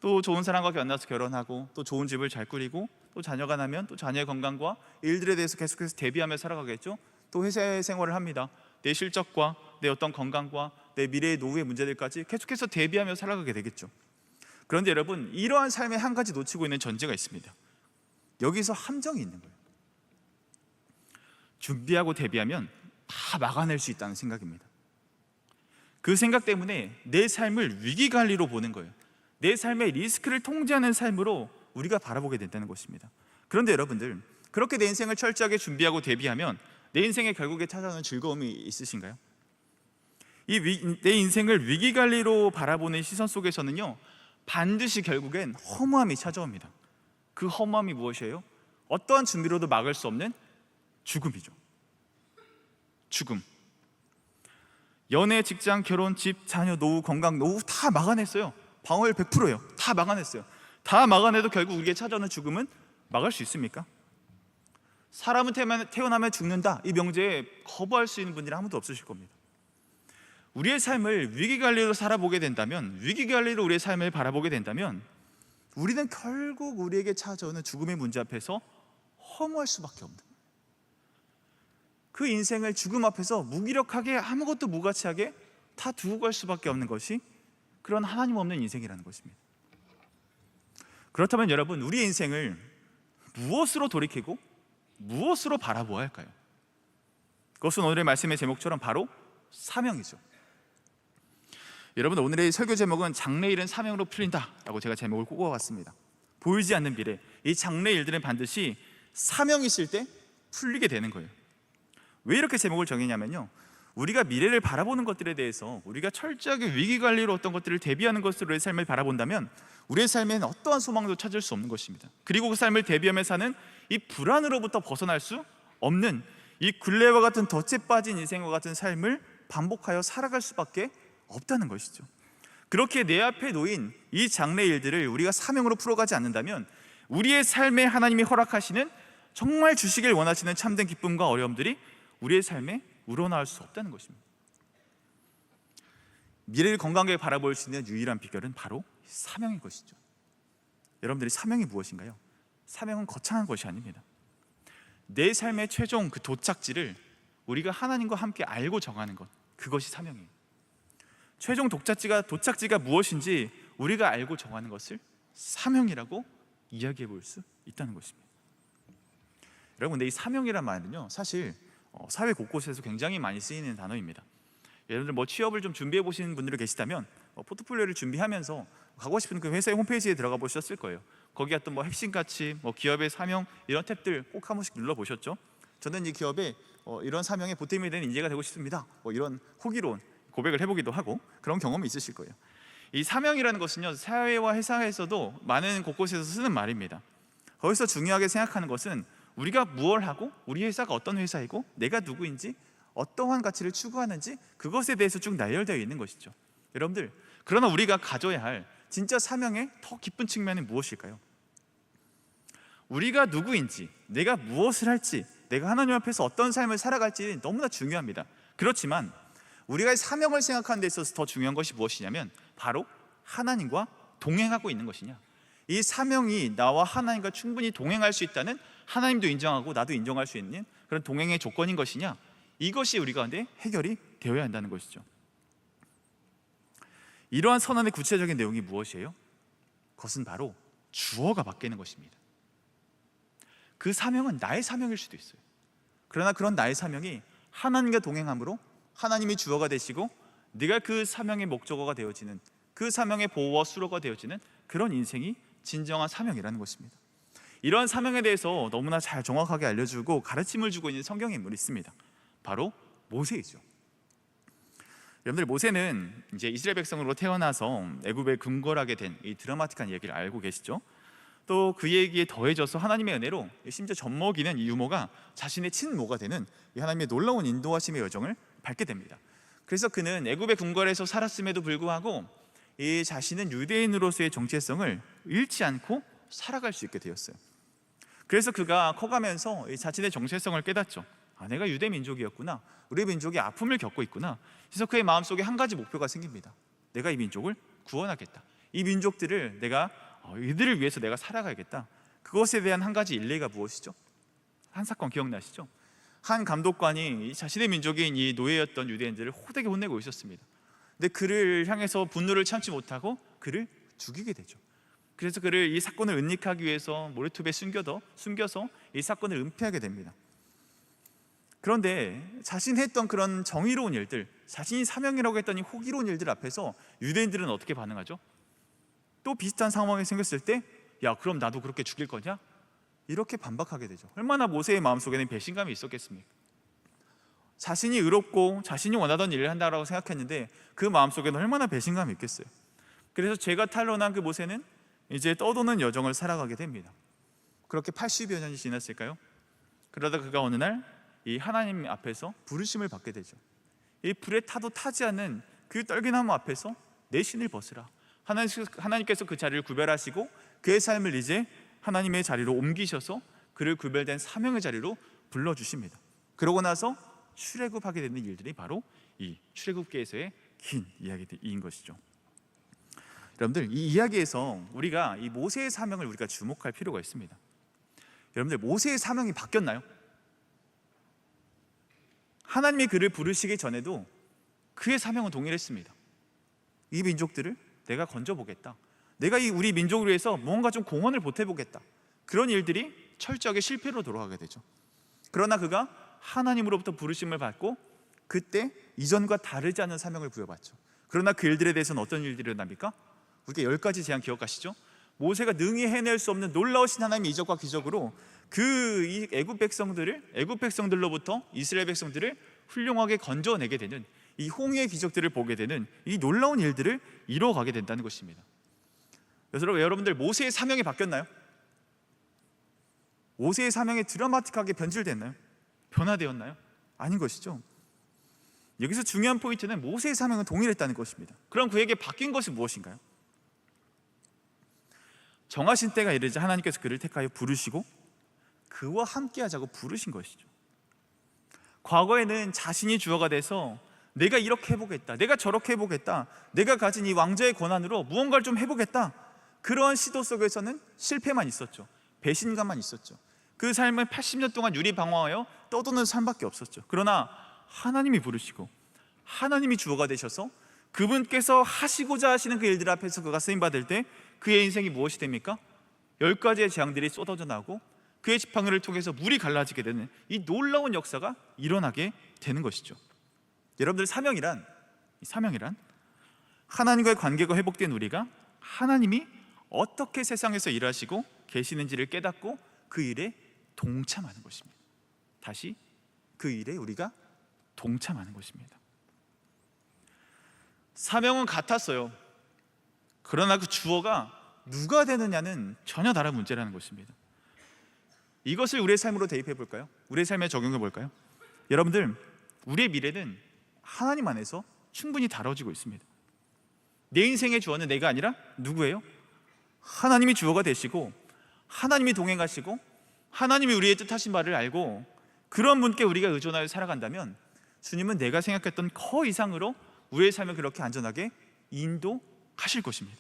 또 좋은 사람과 만나서 결혼하고 또 좋은 집을 잘 꾸리고 또 자녀가 나면 또 자녀의 건강과 일들에 대해서 계속해서 대비하며 살아가겠죠. 또 회사 생활을 합니다. 내 실적과 내 어떤 건강과 내 미래의 노후의 문제들까지 계속해서 대비하며 살아가게 되겠죠. 그런데 여러분, 이러한 삶에 한 가지 놓치고 있는 전제가 있습니다. 여기서 함정이 있는 거예요. 준비하고 대비하면 다 막아낼 수 있다는 생각입니다. 그 생각 때문에 내 삶을 위기관리로 보는 거예요. 내 삶의 리스크를 통제하는 삶으로 우리가 바라보게 된다는 것입니다. 그런데 여러분들, 그렇게 내 인생을 철저하게 준비하고 대비하면 내 인생에 결국에 찾아오는 즐거움이 있으신가요? 내 인생을 위기관리로 바라보는 시선 속에서는요, 반드시 결국엔 허무함이 찾아옵니다. 그 허무함이 무엇이에요? 어떠한 준비로도 막을 수 없는 죽음이죠. 죽음. 연애, 직장, 결혼, 집, 자녀, 노후, 건강, 노후 다 막아냈어요. 방어율 100%예요. 다 막아냈어요. 다 막아내도 결국 우리에게 찾아오는 죽음은 막을 수 있습니까? 사람은 태어나면 죽는다, 이 명제에 거부할 수 있는 분들이 아무도 없으실 겁니다. 우리의 삶을 위기관리로 살아보게 된다면, 위기관리로 우리의 삶을 바라보게 된다면 우리는 결국 우리에게 찾아오는 죽음의 문제 앞에서 허무할 수밖에 없는, 그 인생을 죽음 앞에서 무기력하게 아무것도 무가치하게 다 두고 갈 수밖에 없는 것이 그런 하나님 없는 인생이라는 것입니다. 그렇다면 여러분, 우리의 인생을 무엇으로 돌이키고 무엇으로 바라보아야 할까요? 그것은 오늘의 말씀의 제목처럼 바로 사명이죠. 여러분, 오늘의 설교 제목은 장래일은 사명으로 풀린다라고 제가 제목을 꼽아왔습니다. 보이지 않는 미래, 이 장래일들은 반드시 사명이 있을 때 풀리게 되는 거예요. 왜 이렇게 제목을 정했냐면요, 우리가 미래를 바라보는 것들에 대해서 우리가 철저하게 위기관리로 어떤 것들을 대비하는 것으로 우리의 삶을 바라본다면 우리의 삶에는 어떠한 소망도 찾을 수 없는 것입니다. 그리고 그 삶을 대비하며 사는 이 불안으로부터 벗어날 수 없는, 이 굴레와 같은 덫에 빠진 인생과 같은 삶을 반복하여 살아갈 수밖에 없다는 것이죠. 그렇게 내 앞에 놓인 이 장래 일들을 우리가 사명으로 풀어가지 않는다면 우리의 삶에 하나님이 허락하시는, 정말 주시길 원하시는 참된 기쁨과 어려움들이 우리의 삶에 우러나올 수 없다는 것입니다. 미래를 건강하게 바라볼 수 있는 유일한 비결은 바로 사명인 것이죠. 여러분들이 사명이 무엇인가요? 사명은 거창한 것이 아닙니다. 내 삶의 최종 그 도착지를 우리가 하나님과 함께 알고 정하는 것, 그것이 사명이에요. 최종 도착지가 무엇인지 우리가 알고 정하는 것을 사명이라고 이야기해 볼 수 있다는 것입니다. 여러분, 근데 이 사명이란 말은요, 사실 사회 곳곳에서 굉장히 많이 쓰이는 단어입니다. 여러분들 취업을 좀 준비해 보시는 분들이 계시다면 포트폴리오를 준비하면서 가고 싶은 그 회사의 홈페이지에 들어가 보셨을 거예요. 거기 어떤 핵심 가치, 기업의 사명, 이런 탭들 꼭 한 번씩 눌러 보셨죠? 저는 이 기업에 이런 사명에 보탬이 되는 인재가 되고 싶습니다, 이런 호기로운 고백을 해보기도 하고 그런 경험이 있으실 거예요. 이 사명이라는 것은요, 사회와 회사에서도 많은 곳곳에서 쓰는 말입니다. 거기서 중요하게 생각하는 것은 우리가 무엇을 하고 우리 회사가 어떤 회사이고 내가 누구인지 어떠한 가치를 추구하는지, 그것에 대해서 쭉 나열되어 있는 것이죠. 여러분들, 그러나 우리가 가져야 할 진짜 사명의 더 깊은 측면은 무엇일까요? 우리가 누구인지, 내가 무엇을 할지, 내가 하나님 앞에서 어떤 삶을 살아갈지 너무나 중요합니다. 그렇지만 우리가 사명을 생각하는 데 있어서 더 중요한 것이 무엇이냐면 바로 하나님과 동행하고 있는 것이냐, 이 사명이 나와 하나님과 충분히 동행할 수 있다는, 하나님도 인정하고 나도 인정할 수 있는 그런 동행의 조건인 것이냐, 이것이 우리 가운데 해결이 되어야 한다는 것이죠. 이러한 선언의 구체적인 내용이 무엇이에요? 그것은 바로 주어가 바뀌는 것입니다. 그 사명은 나의 사명일 수도 있어요. 그러나 그런 나의 사명이 하나님과 동행함으로 하나님이 주어가 되시고 네가 그 사명의 목적어가 되어지는, 그 사명의 보호와 수로가 되어지는 그런 인생이 진정한 사명이라는 것입니다. 이러한 사명에 대해서 너무나 잘 정확하게 알려주고 가르침을 주고 있는 성경의 인물이 있습니다. 바로 모세이죠. 여러분들, 모세는 이제 이스라엘 백성으로 태어나서 애굽에 궁궐하게 된 이 드라마틱한 얘기를 알고 계시죠? 또 그 얘기에 더해져서 하나님의 은혜로 심지어 젖먹이는 이 유모가 자신의 친모가 되는 이 하나님의 놀라운 인도하심의 여정을 밟게 됩니다. 그래서 그는 애굽의 궁궐에서 살았음에도 불구하고 이 자신은 유대인으로서의 정체성을 잃지 않고 살아갈 수 있게 되었어요. 그래서 그가 커가면서 이 자신의 정체성을 깨닫죠. 내가 유대 민족이었구나, 우리 민족이 아픔을 겪고 있구나. 그래서 그의 마음속에 한 가지 목표가 생깁니다. 내가 이 민족을 구원하겠다, 이 민족들을 내가 이들을 위해서 내가 살아가야겠다. 그것에 대한 한 가지 일례가 무엇이죠? 한 사건 기억나시죠? 한 감독관이 자신의 민족인 이 노예였던 유대인들을 호되게 혼내고 있었습니다. 근데 그를 향해서 분노를 참지 못하고 그를 죽이게 되죠. 그래서 그를 이 사건을 은닉하기 위해서 모래톱에 숨겨서 이 사건을 은폐하게 됩니다. 그런데 자신이 했던 그런 정의로운 일들, 자신이 사명이라고 했던 이 호기로운 일들 앞에서 유대인들은 어떻게 반응하죠? 또 비슷한 상황이 생겼을 때, 야, 그럼 나도 그렇게 죽일 거냐? 이렇게 반박하게 되죠. 얼마나 모세의 마음속에는 배신감이 있었겠습니까? 자신이 의롭고 자신이 원하던 일을 한다고 생각했는데 그 마음속에는 얼마나 배신감이 있겠어요. 그래서 죄가 탄로난 그 모세는 이제 떠도는 여정을 살아가게 됩니다. 그렇게 80여 년이 지났을까요? 그러다 그가 어느 날 이 하나님 앞에서 부르심을 받게 되죠. 이 불에 타도 타지 않는 그 떨기나무 앞에서 내 신을 벗으라. 하나님께서 그 자리를 구별하시고 그의 삶을 이제 하나님의 자리로 옮기셔서 그를 구별된 사명의 자리로 불러주십니다. 그러고 나서 출애굽하게 되는 일들이 바로 이 출애굽기에서의 긴 이야기인 것이죠. 여러분들, 이 이야기에서 우리가 이 모세의 사명을 우리가 주목할 필요가 있습니다. 여러분들, 모세의 사명이 바뀌었나요? 하나님이 그를 부르시기 전에도 그의 사명은 동일했습니다. 이 민족들을 내가 건져보겠다, 내가 이 우리 민족을 위해서 뭔가 좀 공헌을 보태보겠다. 그런 일들이 철저하게 실패로 돌아가게 되죠. 그러나 그가 하나님으로부터 부르심을 받고 그때 이전과 다르지 않은 사명을 부여받죠. 그러나 그 일들에 대해서는 어떤 일들이 일어납니까? 우리가 10가지 재앙 기억하시죠? 모세가 능히 해낼 수 없는 놀라우신 하나님의 이적과 기적으로 이 애굽 백성들로부터 이스라엘 백성들을 훌륭하게 건져내게 되는 이 홍해의 기적들을 보게 되는 이 놀라운 일들을 이루어가게 된다는 것입니다. 그래서 여러분들, 모세의 사명이 바뀌었나요? 모세의 사명이 드라마틱하게 변질됐나요? 변화되었나요? 아닌 것이죠. 여기서 중요한 포인트는 모세의 사명은 동일했다는 것입니다. 그럼 그에게 바뀐 것이 무엇인가요? 정하신 때가 이르자 하나님께서 그를 택하여 부르시고 그와 함께하자고 부르신 것이죠. 과거에는 자신이 주어가 돼서 내가 이렇게 해보겠다, 내가 저렇게 해보겠다, 내가 가진 이 왕자의 권한으로 무언가를 좀 해보겠다, 그러한 시도 속에서는 실패만 있었죠. 배신감만 있었죠. 그 삶을 80년 동안 유리방황하여 떠도는 삶밖에 없었죠. 그러나 하나님이 부르시고 하나님이 주어가 되셔서 그분께서 하시고자 하시는 그 일들 앞에서 그가 쓰임받을 때 그의 인생이 무엇이 됩니까? 10가지의 재앙들이 쏟아져 나오고 그의 지팡이를 통해서 물이 갈라지게 되는 이 놀라운 역사가 일어나게 되는 것이죠. 여러분들, 사명이란 하나님과의 관계가 회복된 우리가 하나님이 어떻게 세상에서 일하시고 계시는지를 깨닫고 그 일에 동참하는 것입니다. 다시 그 일에 우리가 동참하는 것입니다. 사명은 같았어요. 그러나 그 주어가 누가 되느냐는 전혀 다른 문제라는 것입니다. 이것을 우리의 삶으로 대입해 볼까요? 우리의 삶에 적용해 볼까요? 여러분들, 우리의 미래는 하나님 안에서 충분히 다뤄지고 있습니다. 내 인생의 주어는 내가 아니라 누구예요? 하나님이 주어가 되시고 하나님이 동행하시고 하나님이 우리의 뜻하신 바를 알고 그런 분께 우리가 의존하여 살아간다면 주님은 내가 생각했던 그 이상으로 우리의 삶을 그렇게 안전하게 인도하실 것입니다.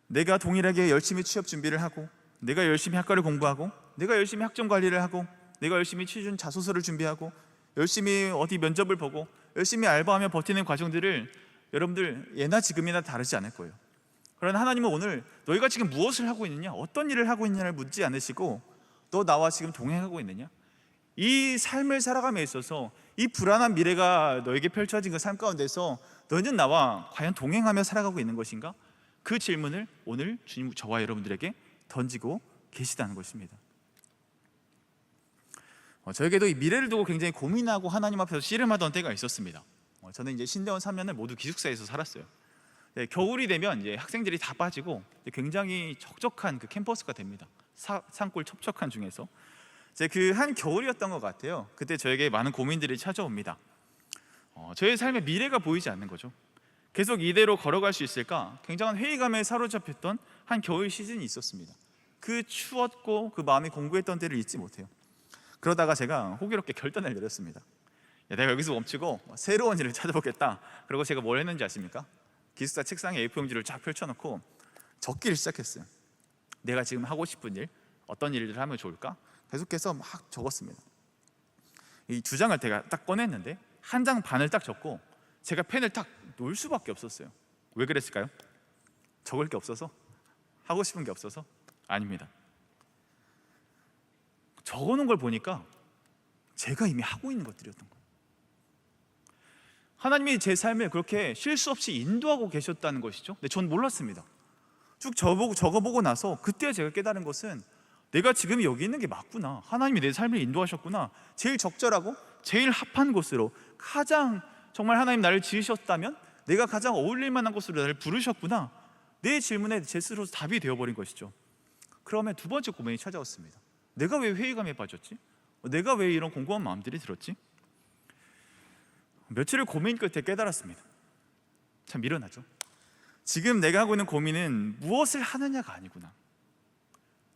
내가 동일하게 열심히 취업 준비를 하고, 내가 열심히 학과를 공부하고, 내가 열심히 학점 관리를 하고, 내가 열심히 취준 자소서를 준비하고, 열심히 어디 면접을 보고, 열심히 알바하며 버티는 과정들을 여러분들 예나 지금이나 다르지 않을 거예요. 그러나 하나님은 오늘 너희가 지금 무엇을 하고 있느냐, 어떤 일을 하고 있느냐를 묻지 않으시고, 너 나와 지금 동행하고 있느냐, 이 삶을 살아감에 있어서 이 불안한 미래가 너에게 펼쳐진 그 삶 가운데서 너희는 나와 과연 동행하며 살아가고 있는 것인가? 그 질문을 오늘 주님 저와 여러분들에게 던지고 계시다는 것입니다. 저에게도 이 미래를 두고 굉장히 고민하고 하나님 앞에서 씨름하던 때가 있었습니다. 저는 이제 신대원 3년을 모두 기숙사에서 살았어요. 네, 겨울이 되면 이제 학생들이 다 빠지고 굉장히 적적한 그 캠퍼스가 됩니다. 산골 첩첩한 중에서 그 한 겨울이었던 것 같아요. 그때 저에게 많은 고민들이 찾아옵니다. 저의 삶의 미래가 보이지 않는 거죠. 계속 이대로 걸어갈 수 있을까? 굉장한 회의감에 사로잡혔던 한 겨울 시즌이 있었습니다. 그 추웠고 그 마음이 공고했던 때를 잊지 못해요. 그러다가 제가 호기롭게 결단을 내렸습니다. 내가 여기서 멈추고 새로운 일을 찾아보겠다. 그리고 제가 뭘 했는지 아십니까? 기숙사 책상에 A4용지를 쫙 펼쳐놓고 적기를 시작했어요. 내가 지금 하고 싶은 일, 어떤 일을 하면 좋을까? 계속해서 막 적었습니다. 이 2장을 제가 딱 꺼냈는데 한 장 반을 딱 적고 제가 펜을 딱 놓을 수밖에 없었어요. 왜 그랬을까요? 적을 게 없어서? 하고 싶은 게 없어서? 아닙니다. 적어놓은 걸 보니까 제가 이미 하고 있는 것들이었던 거예요. 하나님이 제 삶을 그렇게 실수 없이 인도하고 계셨다는 것이죠. 근데 전 몰랐습니다. 쭉 적어보고 나서 그때 제가 깨달은 것은 내가 지금 여기 있는 게 맞구나, 하나님이 내 삶을 인도하셨구나, 제일 적절하고 제일 합한 곳으로, 가장 정말 하나님 나를 지으셨다면 내가 가장 어울릴 만한 곳으로 나를 부르셨구나, 내 질문에 제 스스로 답이 되어버린 것이죠. 그러면 두 번째 고민이 찾아왔습니다. 내가 왜 회의감에 빠졌지? 내가 왜 이런 공고한 마음들이 들었지? 며칠을 고민 끝에 깨달았습니다. 참 미련하죠. 지금 내가 하고 있는 고민은 무엇을 하느냐가 아니구나,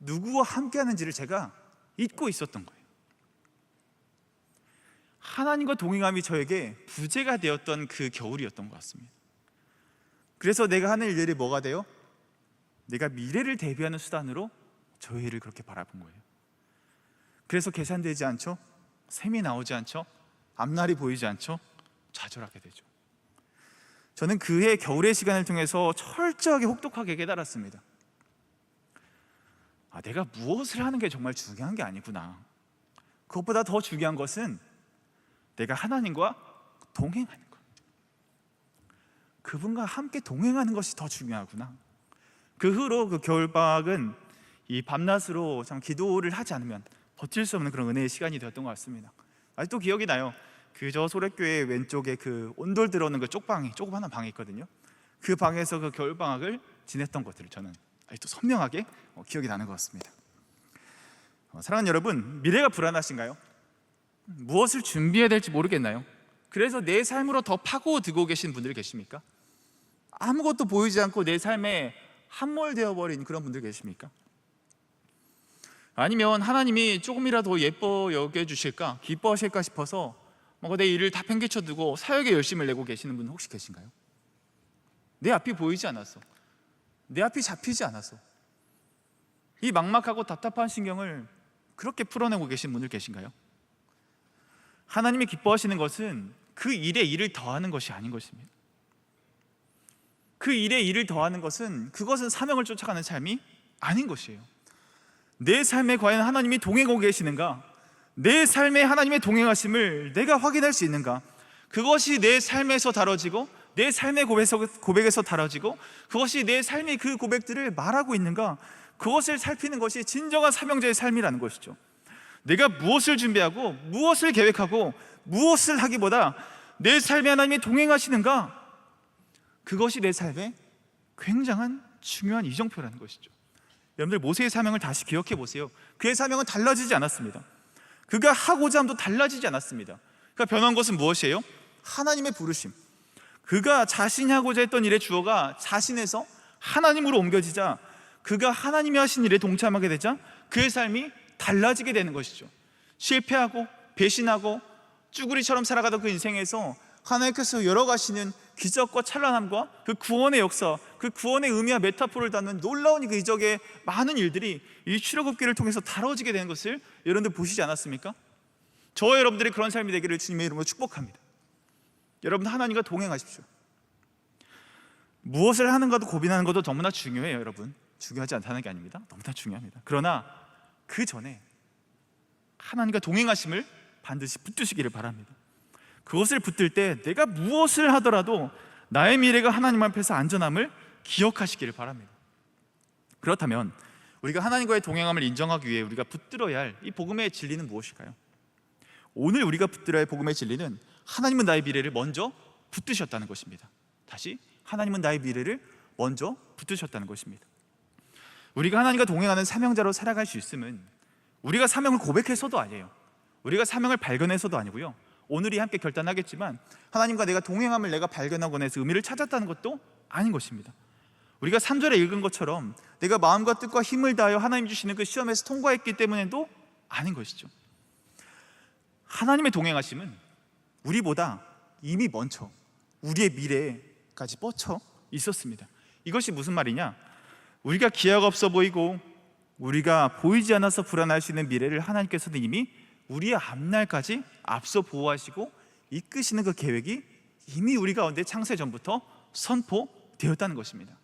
누구와 함께 하는지를 제가 잊고 있었던 거예요. 하나님과 동행함이 저에게 부재가 되었던 그 겨울이었던 것 같습니다. 그래서 내가 하는 일들이 뭐가 돼요? 내가 미래를 대비하는 수단으로 저의 일을 그렇게 바라본 거예요. 그래서 계산되지 않죠? 셈이 나오지 않죠? 앞날이 보이지 않죠? 좌절하게 되죠. 저는 그해 겨울의 시간을 통해서 철저하게 혹독하게 깨달았습니다. 내가 무엇을 하는 게 정말 중요한 게 아니구나. 그것보다 더 중요한 것은 내가 하나님과 동행하는 것, 그분과 함께 동행하는 것이 더 중요하구나. 그 후로 그 겨울방학은 이 밤낮으로 참 기도를 하지 않으면 버틸 수 없는 그런 은혜의 시간이 되었던 것 같습니다. 아직도 기억이 나요. 저 소래교회 왼쪽에 그 온돌 들어오는 그 쪽방이, 조그마한 방이 있거든요. 그 방에서 그 겨울방학을 지냈던 것들을 저는 아직도 선명하게 기억이 나는 것 같습니다. 사랑하는 여러분, 미래가 불안하신가요? 무엇을 준비해야 될지 모르겠나요? 그래서 내 삶으로 더 파고들고 계신 분들이 계십니까? 아무것도 보이지 않고 내 삶에 함몰되어 버린 그런 분들 계십니까? 아니면 하나님이 조금이라도 예뻐 여겨주실까, 기뻐하실까 싶어서 내 일을 다 팽개쳐 두고 사역에 열심을 내고 계시는 분 혹시 계신가요? 내 앞이 보이지 않아서, 내 앞이 잡히지 않아서 이 막막하고 답답한 신경을 그렇게 풀어내고 계신 분들 계신가요? 하나님이 기뻐하시는 것은 그 일에 일을 더하는 것이 아닌 것입니다. 그 일에 일을 더하는 것은, 그것은 사명을 쫓아가는 삶이 아닌 것이에요. 내 삶에 과연 하나님이 동행하고 계시는가? 내 삶에 하나님의 동행하심을 내가 확인할 수 있는가? 그것이 내 삶에서 다뤄지고 내 삶의 고백에서 다뤄지고 그것이 내 삶의 그 고백들을 말하고 있는가? 그것을 살피는 것이 진정한 사명자의 삶이라는 것이죠. 내가 무엇을 준비하고 무엇을 계획하고 무엇을 하기보다 내 삶에 하나님이 동행하시는가? 그것이 내 삶의 굉장한 중요한 이정표라는 것이죠. 여러분들, 모세의 사명을 다시 기억해 보세요. 그의 사명은 달라지지 않았습니다. 그가 하고자 함도 달라지지 않았습니다. 그가 변한 것은 무엇이에요? 하나님의 부르심. 그가 자신이 하고자 했던 일의 주어가 자신에서 하나님으로 옮겨지자, 그가 하나님이 하신 일에 동참하게 되자 그의 삶이 달라지게 되는 것이죠. 실패하고 배신하고 쭈구리처럼 살아가던 그 인생에서 하나님께서 열어가시는 기적과 찬란함과 그 구원의 역사, 그 구원의 의미와 메타포를 담는 놀라운 그 이적의 많은 일들이 이 출애굽기를 통해서 다뤄지게 되는 것을 여러분들 보시지 않았습니까? 저와 여러분들이 그런 삶이 되기를 주님의 이름으로 축복합니다. 여러분, 하나님과 동행하십시오. 무엇을 하는가도 고민하는 것도 너무나 중요해요. 여러분, 중요하지 않다는 게 아닙니다. 너무나 중요합니다. 그러나 그 전에 하나님과 동행하심을 반드시 붙드시기를 바랍니다. 그것을 붙들 때 내가 무엇을 하더라도 나의 미래가 하나님 앞에서 안전함을 기억하시기를 바랍니다. 그렇다면 우리가 하나님과의 동행함을 인정하기 위해 우리가 붙들어야 할 이 복음의 진리는 무엇일까요? 오늘 우리가 붙들어야 할 복음의 진리는 하나님은 나의 미래를 먼저 붙드셨다는 것입니다. 다시, 하나님은 나의 미래를 먼저 붙드셨다는 것입니다. 우리가 하나님과 동행하는 사명자로 살아갈 수 있음은 우리가 사명을 고백해서도 아니에요. 우리가 사명을 발견해서도 아니고요, 오늘이 함께 결단하겠지만 하나님과 내가 동행함을 내가 발견하고 해서 의미를 찾았다는 것도 아닌 것입니다. 우리가 3절에 읽은 것처럼 내가 마음과 뜻과 힘을 다하여 하나님 주시는 그 시험에서 통과했기 때문에도 아닌 것이죠. 하나님의 동행하심은 우리보다 이미 먼저 우리의 미래까지 뻗쳐 있었습니다. 이것이 무슨 말이냐? 우리가 기회가 없어 보이고 우리가 보이지 않아서 불안할 수 있는 미래를 하나님께서는 이미 우리의 앞날까지 앞서 보호하시고 이끄시는 그 계획이 이미 우리 가운데 창세 전부터 선포되었다는 것입니다.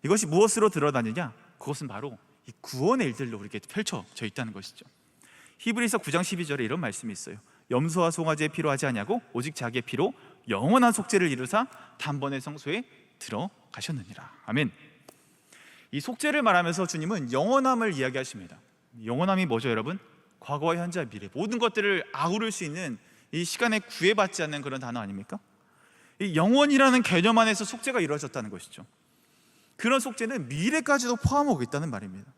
이것이 무엇으로 드러나느냐? 그것은 바로 이 구원의 일들로 우리에게 펼쳐져 있다는 것이죠. 히브리서 9장 12절에 이런 말씀이 있어요. 염소와 송아지의 피로 하지 아니하고 오직 자기의 피로 영원한 속죄를 이루사 단번에 성소에 들어가셨느니라. 아멘. 이 속죄를 말하면서 주님은 영원함을 이야기하십니다. 영원함이 뭐죠, 여러분? 과거와 현재와 미래, 모든 것들을 아우를 수 있는 이 시간에 구애받지 않는 그런 단어 아닙니까? 이 영원이라는 개념 안에서 속죄가 이루어졌다는 것이죠. 그런 속죄는 미래까지도 포함하고 있다는 말입니다.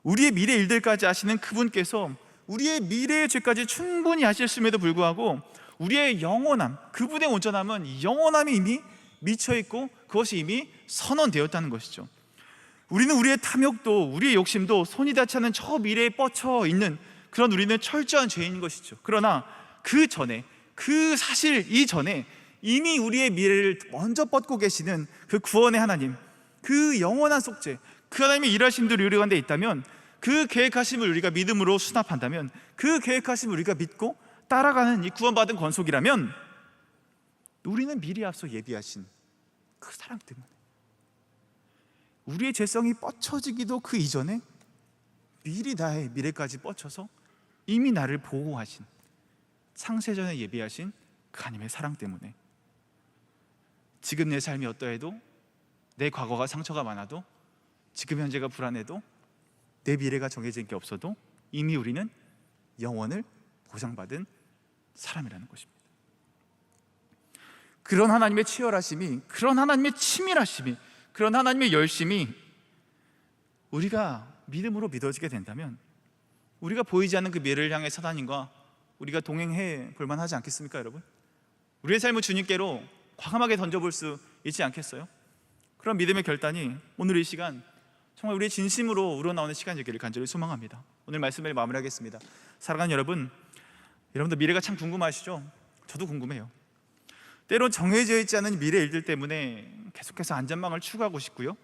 우리의 미래 일들까지 아시는 그분께서 우리의 미래의 죄까지 충분히 아셨음에도 불구하고 우리의 영원함, 그분의 온전함은 영원함이 이미 미쳐있고 그것이 이미 선언되었다는 것이죠. 우리는 우리의 탐욕도 우리의 욕심도 손이 닿지 않는 저 미래에 뻗쳐 있는 그런 우리는 철저한 죄인인 것이죠. 그러나 그 전에, 그 사실 이전에 이미 우리의 미래를 먼저 뻗고 계시는 그 구원의 하나님, 그 영원한 속죄, 그 하나님의 일하심들이 우리 가운데 있다면, 그 계획하심을 우리가 믿음으로 수납한다면, 그 계획하심을 우리가 믿고 따라가는 이 구원받은 권속이라면 우리는 미리 앞서 예비하신 그 사랑 때문에 우리의 죄성이 뻗쳐지기도 그 이전에 미리 나의 미래까지 뻗쳐서 이미 나를 보호하신, 창세전에 예비하신 그 하나님의 사랑 때문에 지금 내 삶이 어떠해도, 내 과거가 상처가 많아도, 지금 현재가 불안해도, 내 미래가 정해진 게 없어도 이미 우리는 영원을 보장받은 사람이라는 것입니다. 그런 하나님의 치열하심이, 그런 하나님의 치밀하심이, 그런 하나님의 열심이 우리가 믿음으로 믿어지게 된다면 우리가 보이지 않는 그 미래를 향해 하나님과 우리가 동행해 볼 만하지 않겠습니까, 여러분? 우리의 삶을 주님께로 과감하게 던져볼 수 있지 않겠어요? 그런 믿음의 결단이 오늘 이 시간 정말 우리의 진심으로 우러나오는 시간이기를 간절히 소망합니다. 오늘 말씀을 마무리하겠습니다. 사랑하는 여러분, 여러분들 미래가 참 궁금하시죠? 저도 궁금해요. 때론 정해져 있지 않은 미래 일들 때문에 계속해서 안전망을 추구하고 싶고요,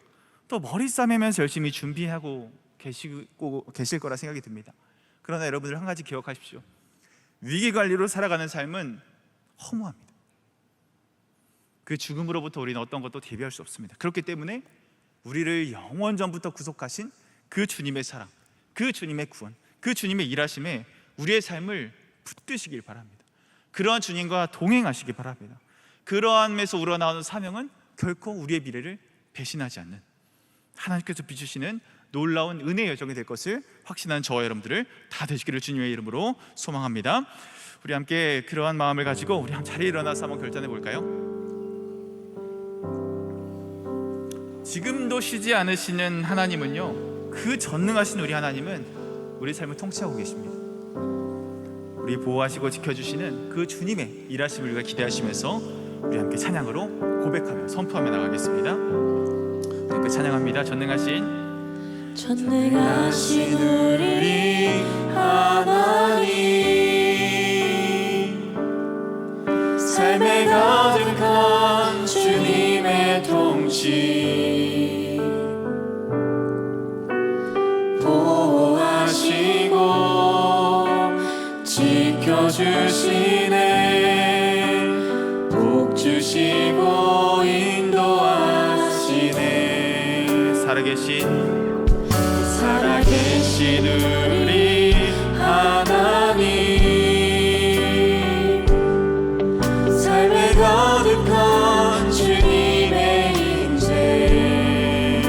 또 머리 싸매면서 열심히 준비하고 계실 거라 생각이 듭니다. 그러나 여러분들 한 가지 기억하십시오. 위기관리로 살아가는 삶은 허무합니다. 그 죽음으로부터 우리는 어떤 것도 대비할 수 없습니다. 그렇기 때문에 우리를 영원 전부터 구속하신 그 주님의 사랑, 그 주님의 구원, 그 주님의 일하심에 우리의 삶을 붙드시길 바랍니다. 그러한 주님과 동행하시기 바랍니다. 그러함에서 우러나오는 사명은 결코 우리의 미래를 배신하지 않는, 하나님께서 비추시는 놀라운 은혜의 여정이 될 것을 확신하는 저와 여러분들을 다 되시기를 주님의 이름으로 소망합니다. 우리 함께 그러한 마음을 가지고 우리 한 자리에 일어나서 한번 결단해 볼까요? 지금도 쉬지 않으시는 하나님은요, 그 전능하신 우리 하나님은 우리 삶을 통치하고 계십니다. 우리 보호하시고 지켜주시는 그 주님의 일하심을 우리가 기대하시면서 우리 함께 찬양으로 고백하며 선포하며 나가겠습니다. 함께 찬양합니다. 전능하신 우리 하나님, 삶에 가득한 주님의 통치, 보호하시고 지켜주시네, 복 주시고 인도하시네. 살아계신 우리 하나님, 삶에 가득한 주님의 인재,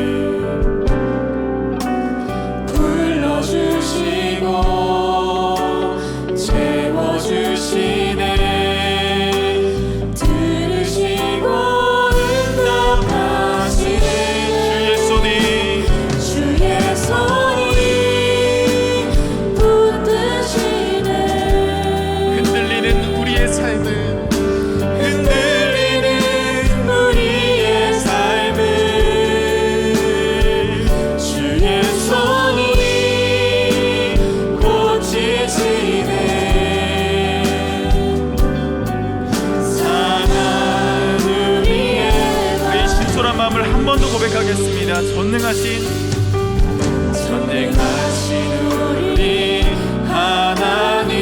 불러주시고 채워주시네, 들으시고 응답하시네. 주의 손이 붙드시네. 흔들리는 우리의 삶을 주의 손이 고치시네. 상한 우리의 신솔한 마음을 한 번 더 고백하겠습니다. 전능하신 우리 하나님,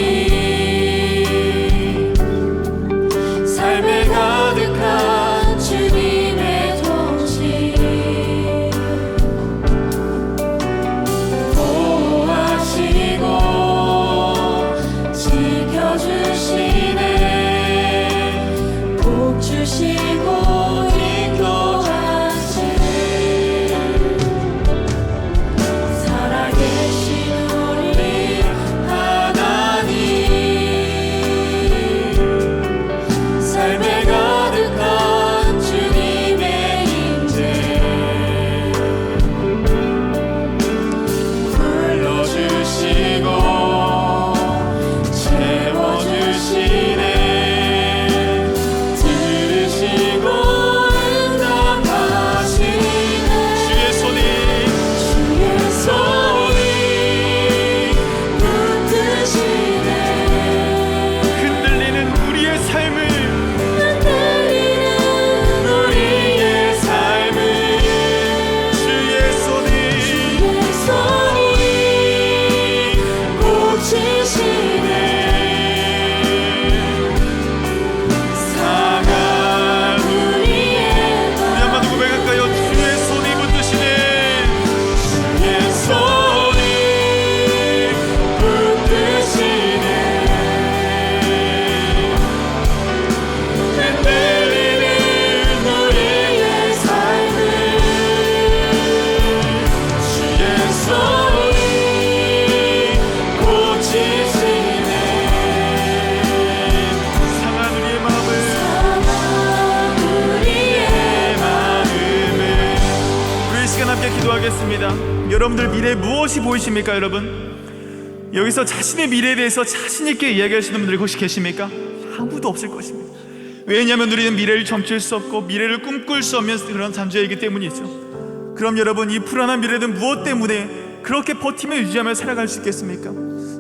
삶에 가득한 주님의 통치, 보호하시고 지켜주시네, 복 주시고 인도하시네. 살아계신 우리 하나님, 삶에 가득한 주님의 인재, 불러주시고 채워주시네, 들으시고 응답하시네. 주의 손이 붙드시네. 흔들리는 우리의 삶을 주의 손이 고치시네. 상한 우리의 우리 한번 더 고백할까요? 주의 손이 붙드시네. 주의 손이 붙드시네. 흔들리는 우리의 삶을 주의 손이 고치시네. 상한 우리의 마음을 우리 이 시간 함께 기도하겠습니다. 여러분들 미래에 무엇이 보이십니까? 여러분 여기서 자신의 미래에 대해서 자신 있게 이야기하시는 분들이 혹시 계십니까? 아무도 없을 것입니다. 왜냐하면 우리는 미래를 점칠 수 없고 미래를 꿈꿀 수 없는 그런 잠재이기 때문이죠. 그럼 여러분 이 불안한 미래는 무엇 때문에 그렇게 버티며 유지하며 살아갈 수 있겠습니까?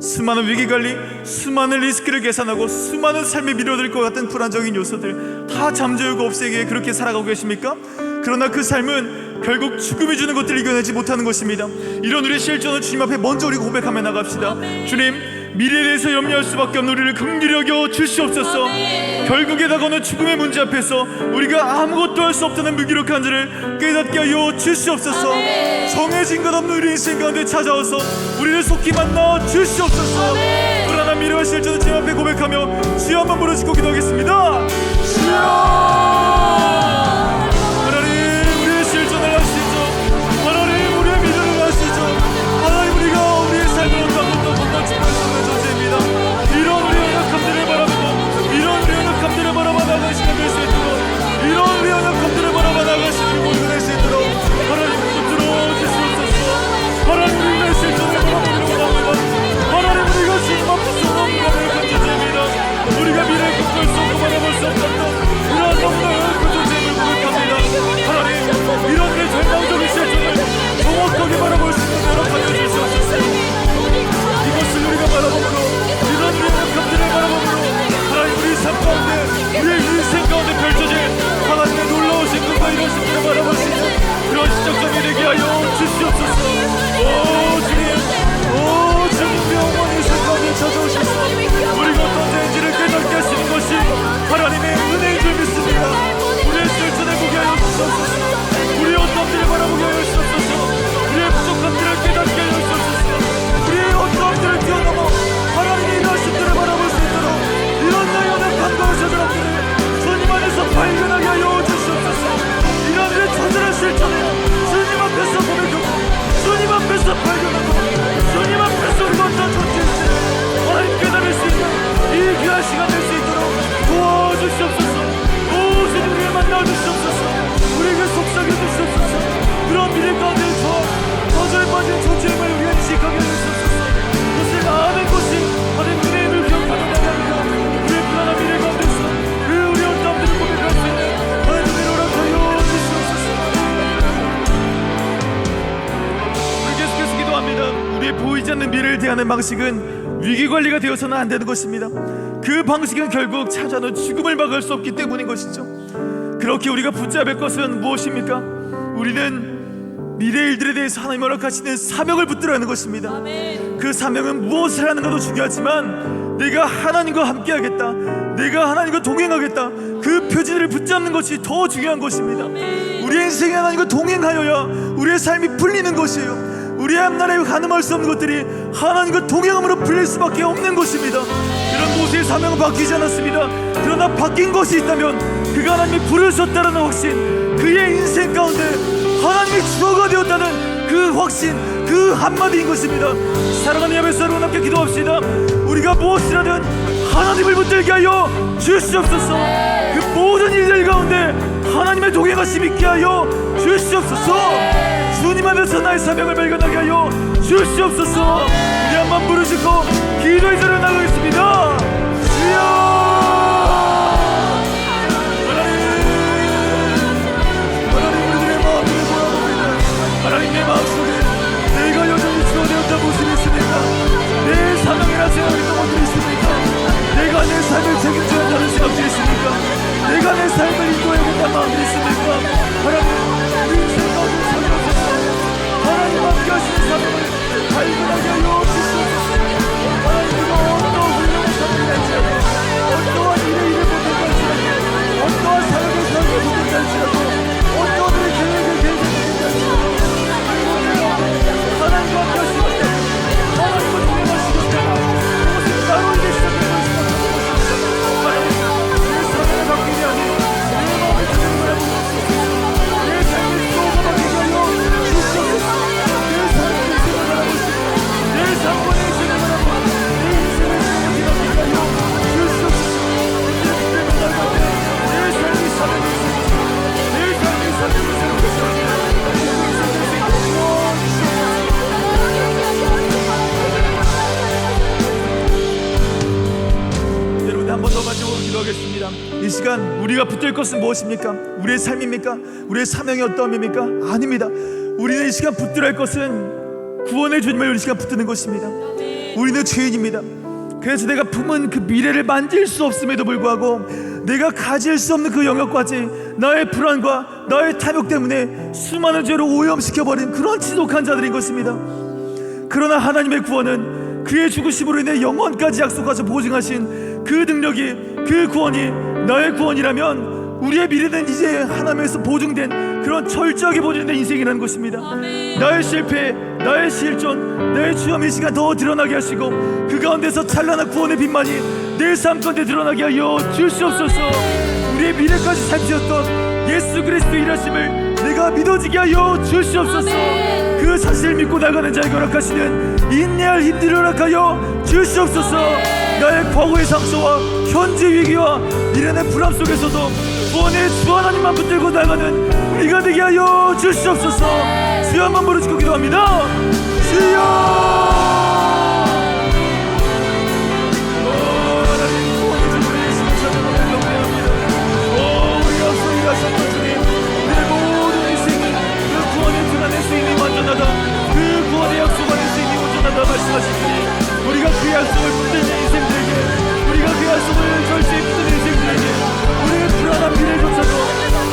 수많은 위기관리, 수많은 리스크를 계산하고 수많은 삶에 밀어들 것 같은 불안적인 요소들 다 잠재우고 없애기에 그렇게 살아가고 계십니까? 그러나 그 삶은 결국 죽음이 주는 것들을 이겨내지 못하는 것입니다. 이런 우리의 실존을 주님 앞에 먼저 우리 고백하며 나갑시다. 주님, 미래에 대해서 염려할 수밖에 없는 우리를 긍휼히 여겨 주시옵소서. 결국에 다가오는 죽음의 문제 앞에서 우리가 아무것도 할 수 없다는 무기력한 줄을 깨닫게 하여 주시옵소서. 정해진 것 없는 우리 인생 가운데 찾아와서 우리를 속히 만나 주시옵소서. 불안한 미래와 실존을 주님 앞에 고백하며 주여 한번 부르시고 기도하겠습니다. 하나님, 우리의 실존을 하시죠. 하나님, 우리의 미래를 하시죠. 하나님, 우리가 우리의 삶을 어떤 건너지 못하는 존재입니다. 이런 우리의 연약함들을 바라보고 이런 우리의 연약함들을 바라봐 나가시는 될 수 있도록 이런 우리의 연약함들을 바라봐 나가시는 모두가 될 수 있도록 하나님 붙들어 주시옵소서. 하나님, 우리의 실존을 바라보기로 원합니다. 하나님, 우리가 지금 앞에서 너무 감사합니다. 우리가 미래의 꿈꿀 수 없고 바라볼 수 없었던 그런 보이지 않는 미래를 대하는 방식은 위기관리가 되어서는 안 되는 것입니다. 그 방식은 결국 찾아오는 죽음을 막을 수 없기 때문인 것이죠. 그렇게 우리가 붙잡을 것은 무엇입니까? 우리는 미래 일들에 대해서 하나님 허락하시는 사명을 붙들어야 하는 것입니다. 그 사명은 무엇을 하는 것도 중요하지만 내가 하나님과 함께 하겠다, 내가 하나님과 동행하겠다, 그 표지를 붙잡는 것이 더 중요한 것입니다. 우리의 인생에 하나님과 동행하여야 우리의 삶이 풀리는 것이에요. 우리의 앞날에 가늠할 수 없는 것들이 하나님과 동행함으로 풀릴 수밖에 없는 것입니다. 그런 모세의 사명은 바뀌지 않았습니다. 그러나 바뀐 것이 있다면 그가 하나님이 부르셨다는 확신, 그의 인생 가운데 하나님의 주어가 되었다는 그 확신, 그 한마디인 것입니다. 사랑하는 야베스 여러분, 함께 기도합시다. 우리가 무엇이라든 하나님을 붙들게 하여 주시옵소서. 그 모든 일들 가운데 하나님의 동행하심 있게 하여 주시옵소서. 주님 안에서 나의 사명을 발견하게 하여 주시옵소서. 우리 한번 부르시고 기도의 자리에 나가겠습니다. 주여, 하나님 우리들의 마음을 보아봅니다. 하나님 내 마음속에 내가 여전히 주어되었다 모습이 있습니까? 내 사명이라 생각이 떠오르고 있습니까? 내가 내 삶을 책임져야 한다는 생각이 있습니까? 내가 내 삶을 인도해야겠다는 마음이 있습니까? 하나님 우리 인생 가운데 살려주소서. 하나님 함께 하시는 사명을 발견하게 하여 주시옵소서. 하나님 우리가 어떠한 훌륭한 사명을 할지라도, 어떠한 일에 일을 못할까 할지라도, 어떠한 사역을 사역을 못할까 할지라도, 어떠한 일의 계획을 못할까 할지라도, 하나님과 함께 하시겠다, 하나님과 동행하시겠다, 그것은 나로 인해 시작된 것이다. 하나님 내 사명을 바뀌게 하니 내 마음을 주님을 바라보고 내 삶의 수호가 바뀌게 하여 주시옵소서. 내 삶의 인생을 바라보시고 내 상관의 인생을 바라보고 내 인생의 생각이 바뀌게 하여 주시옵소서. 내 삶의 사명이 있습니다. 내 삶의 사명이 여러분 한 번 더 마지막으로 기도하겠습니다. 이 시간 우리가 붙들 것은 무엇입니까? 우리의 삶입니까? 우리의 사명이 어떠함입니까? 아닙니다. 우리는 이 시간 붙들어야 할 것은 구원의 주님을 우리 시간 붙드는 것입니다. 우리는 죄인입니다. 그래서 내가 품은 그 미래를 만질 수 없음에도 불구하고 내가 가질 수 없는 그 영역까지 나의 불안과 나의 탐욕 때문에 수많은 죄로 오염시켜버린 그런 지독한 자들인 것입니다. 그러나 하나님의 구원은 그의 죽으심으로 인해 영원까지 약속하셔 보증하신 그 능력이, 그 구원이 나의 구원이라면 우리의 미래는 이제 하나님에서 보증된 그런 철저하게 보증된 인생이라는 것입니다. 나의 실패, 나의 실존, 나의 주염이 시간 더 드러나게 하시고 그 가운데서 찬란한 구원의 빛만이 내 삶 가운데 드러나게 하여 주시옵소서. 우리의 미래까지 살피셨던 예수 그리스도 일하심을 내가 믿어지게 하여 주시옵소서. 그 사실을 믿고 나가는 자에게 허락하시는 인내할 힘들을 허락하여 주시옵소서. 나의 과거의 상처와 현재 위기와 미래의 불안 속에서도 구원의 주 하나님만 붙들고 나가는 우리가 되게 하여 주시옵소서. 주여 한번 부르짖고 기도합니다. 주여, 그 구원의 약속 안에 주인이 온전하다 말씀하시니 우리가 그 약속을 붙드는 인생들에게, 우리가 그 약속을 절실히 붙드는 인생들에게 우리의 불안한 미래조차도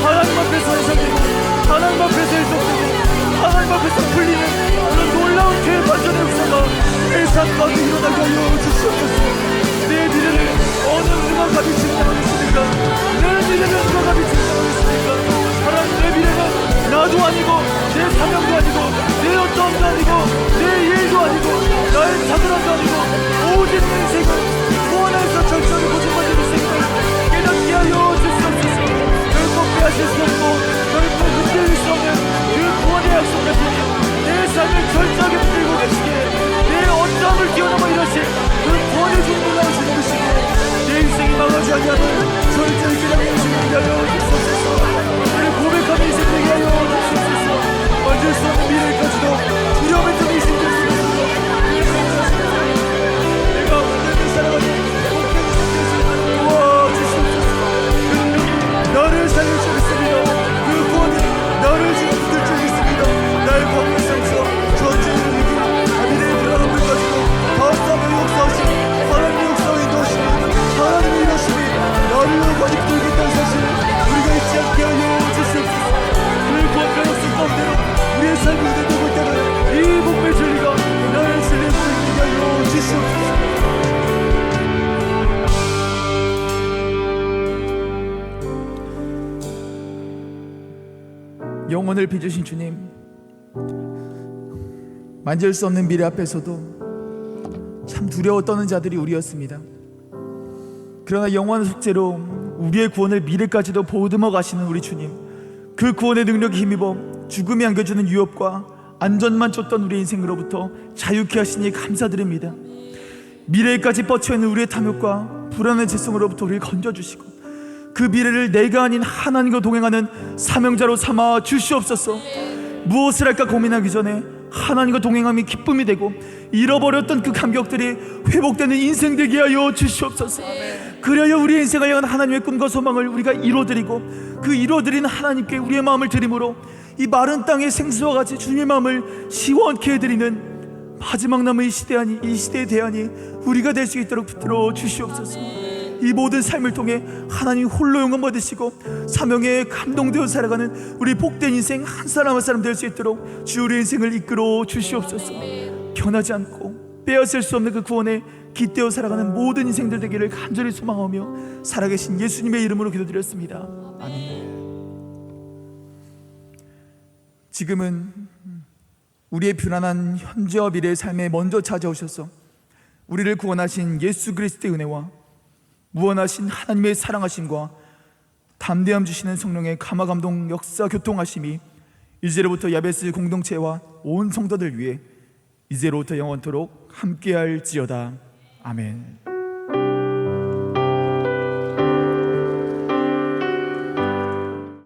하나님 앞에서 해석되고 하나님 앞에서 해석되고 하나님 앞에서 풀리는 그런 놀라운 죄의 반전의 역사가 내 삶 가운데 일어나게 하여 주시옵소서. 내 미래를 어느 누가 감히 증명하겠습니까? 내 미래는 누가 감히 증명하겠습니까? 하나님, 내 미래는 나도 아니고 내 사명도 아니고 내 어떠함도 아니고 내 일도 아니고 나의 자그람도 아니고 모든 인생을 구원에서 철저히 보증받는 인생을 깨닫게 하여 주시옵소서. 결코 빼앗을 수 없고 결코 흔들릴 수 없는 그 구원의 약속 같으니 내 삶을 철저하게 붙들고 계시기에 내 어떠함을 뛰어넘어 일하실 그 구원의 주님을 나오시는 것이기에 내 인생이 망하지 아니하는 철저히 깨닫는 인생을 하여 주시옵소서. 고백하는 인생 되게 하여 주시옵소서. 만질 수 없는 미래까지도 두려움에 좀 인생 될 수 있습니다. 내가 오늘 사랑하는 복된 인생 도와주시옵소서. 그 능력이 나를 살릴 줄 있습니다. 그 구원이 나를 지금 붙들 줄 있습니다. 나의 과거의 상처, 전쟁의 위기, 미래의 불안함 영혼을 빚으신 주님, 만질 수 없는 미래 앞에서도 참 두려워 떠는 자들이 우리였습니다. 그러나 영원한 속죄로 우리의 구원을 미래까지도 보듬어 가시는 우리 주님, 그 구원의 능력에 힘입어 죽음이 안겨주는 위협과 안전만 쫓던 우리 인생으로부터 자유케 하시니 감사드립니다. 미래까지 뻗쳐있는 우리의 탐욕과 불안한 죄성으로부터 우리를 건져주시고 그 미래를 내가 아닌 하나님과 동행하는 사명자로 삼아 주시옵소서. 무엇을 할까 고민하기 전에 하나님과 동행함이 기쁨이 되고 잃어버렸던 그 감격들이 회복되는 인생 되게 하여 주시옵소서. 그래야 우리의 인생을 향한 하나님의 꿈과 소망을 우리가 이루어드리고 그 이루어드리는 하나님께 우리의 마음을 드림으로 이 마른 땅의 생수와 같이 주님의 마음을 시원케 해드리는 마지막 남은 이 시대의 대안이 우리가 될 수 있도록 붙들어 주시옵소서. 이 모든 삶을 통해 하나님 홀로 영광 받으시고 사명에 감동되어 살아가는 우리 복된 인생 한 사람 한 사람 될 수 있도록 주 우리의 인생을 이끌어 주시옵소서. 변하지 않고 빼앗을 수 없는 그 구원에 깃대어 살아가는 모든 인생들 되기를 간절히 소망하며 살아계신 예수님의 이름으로 기도드렸습니다. 아멘. 지금은 우리의 편안한 현재와 미래의 삶에 먼저 찾아오셔서 우리를 구원하신 예수 그리스도의 은혜와 무한하신 하나님의 사랑하심과 담대함 주시는 성령의 감화 감동 역사 교통하심이 이제로부터 야베스 공동체와 온 성도들 위해 이제로부터 영원토록 함께할지어다. 아멘.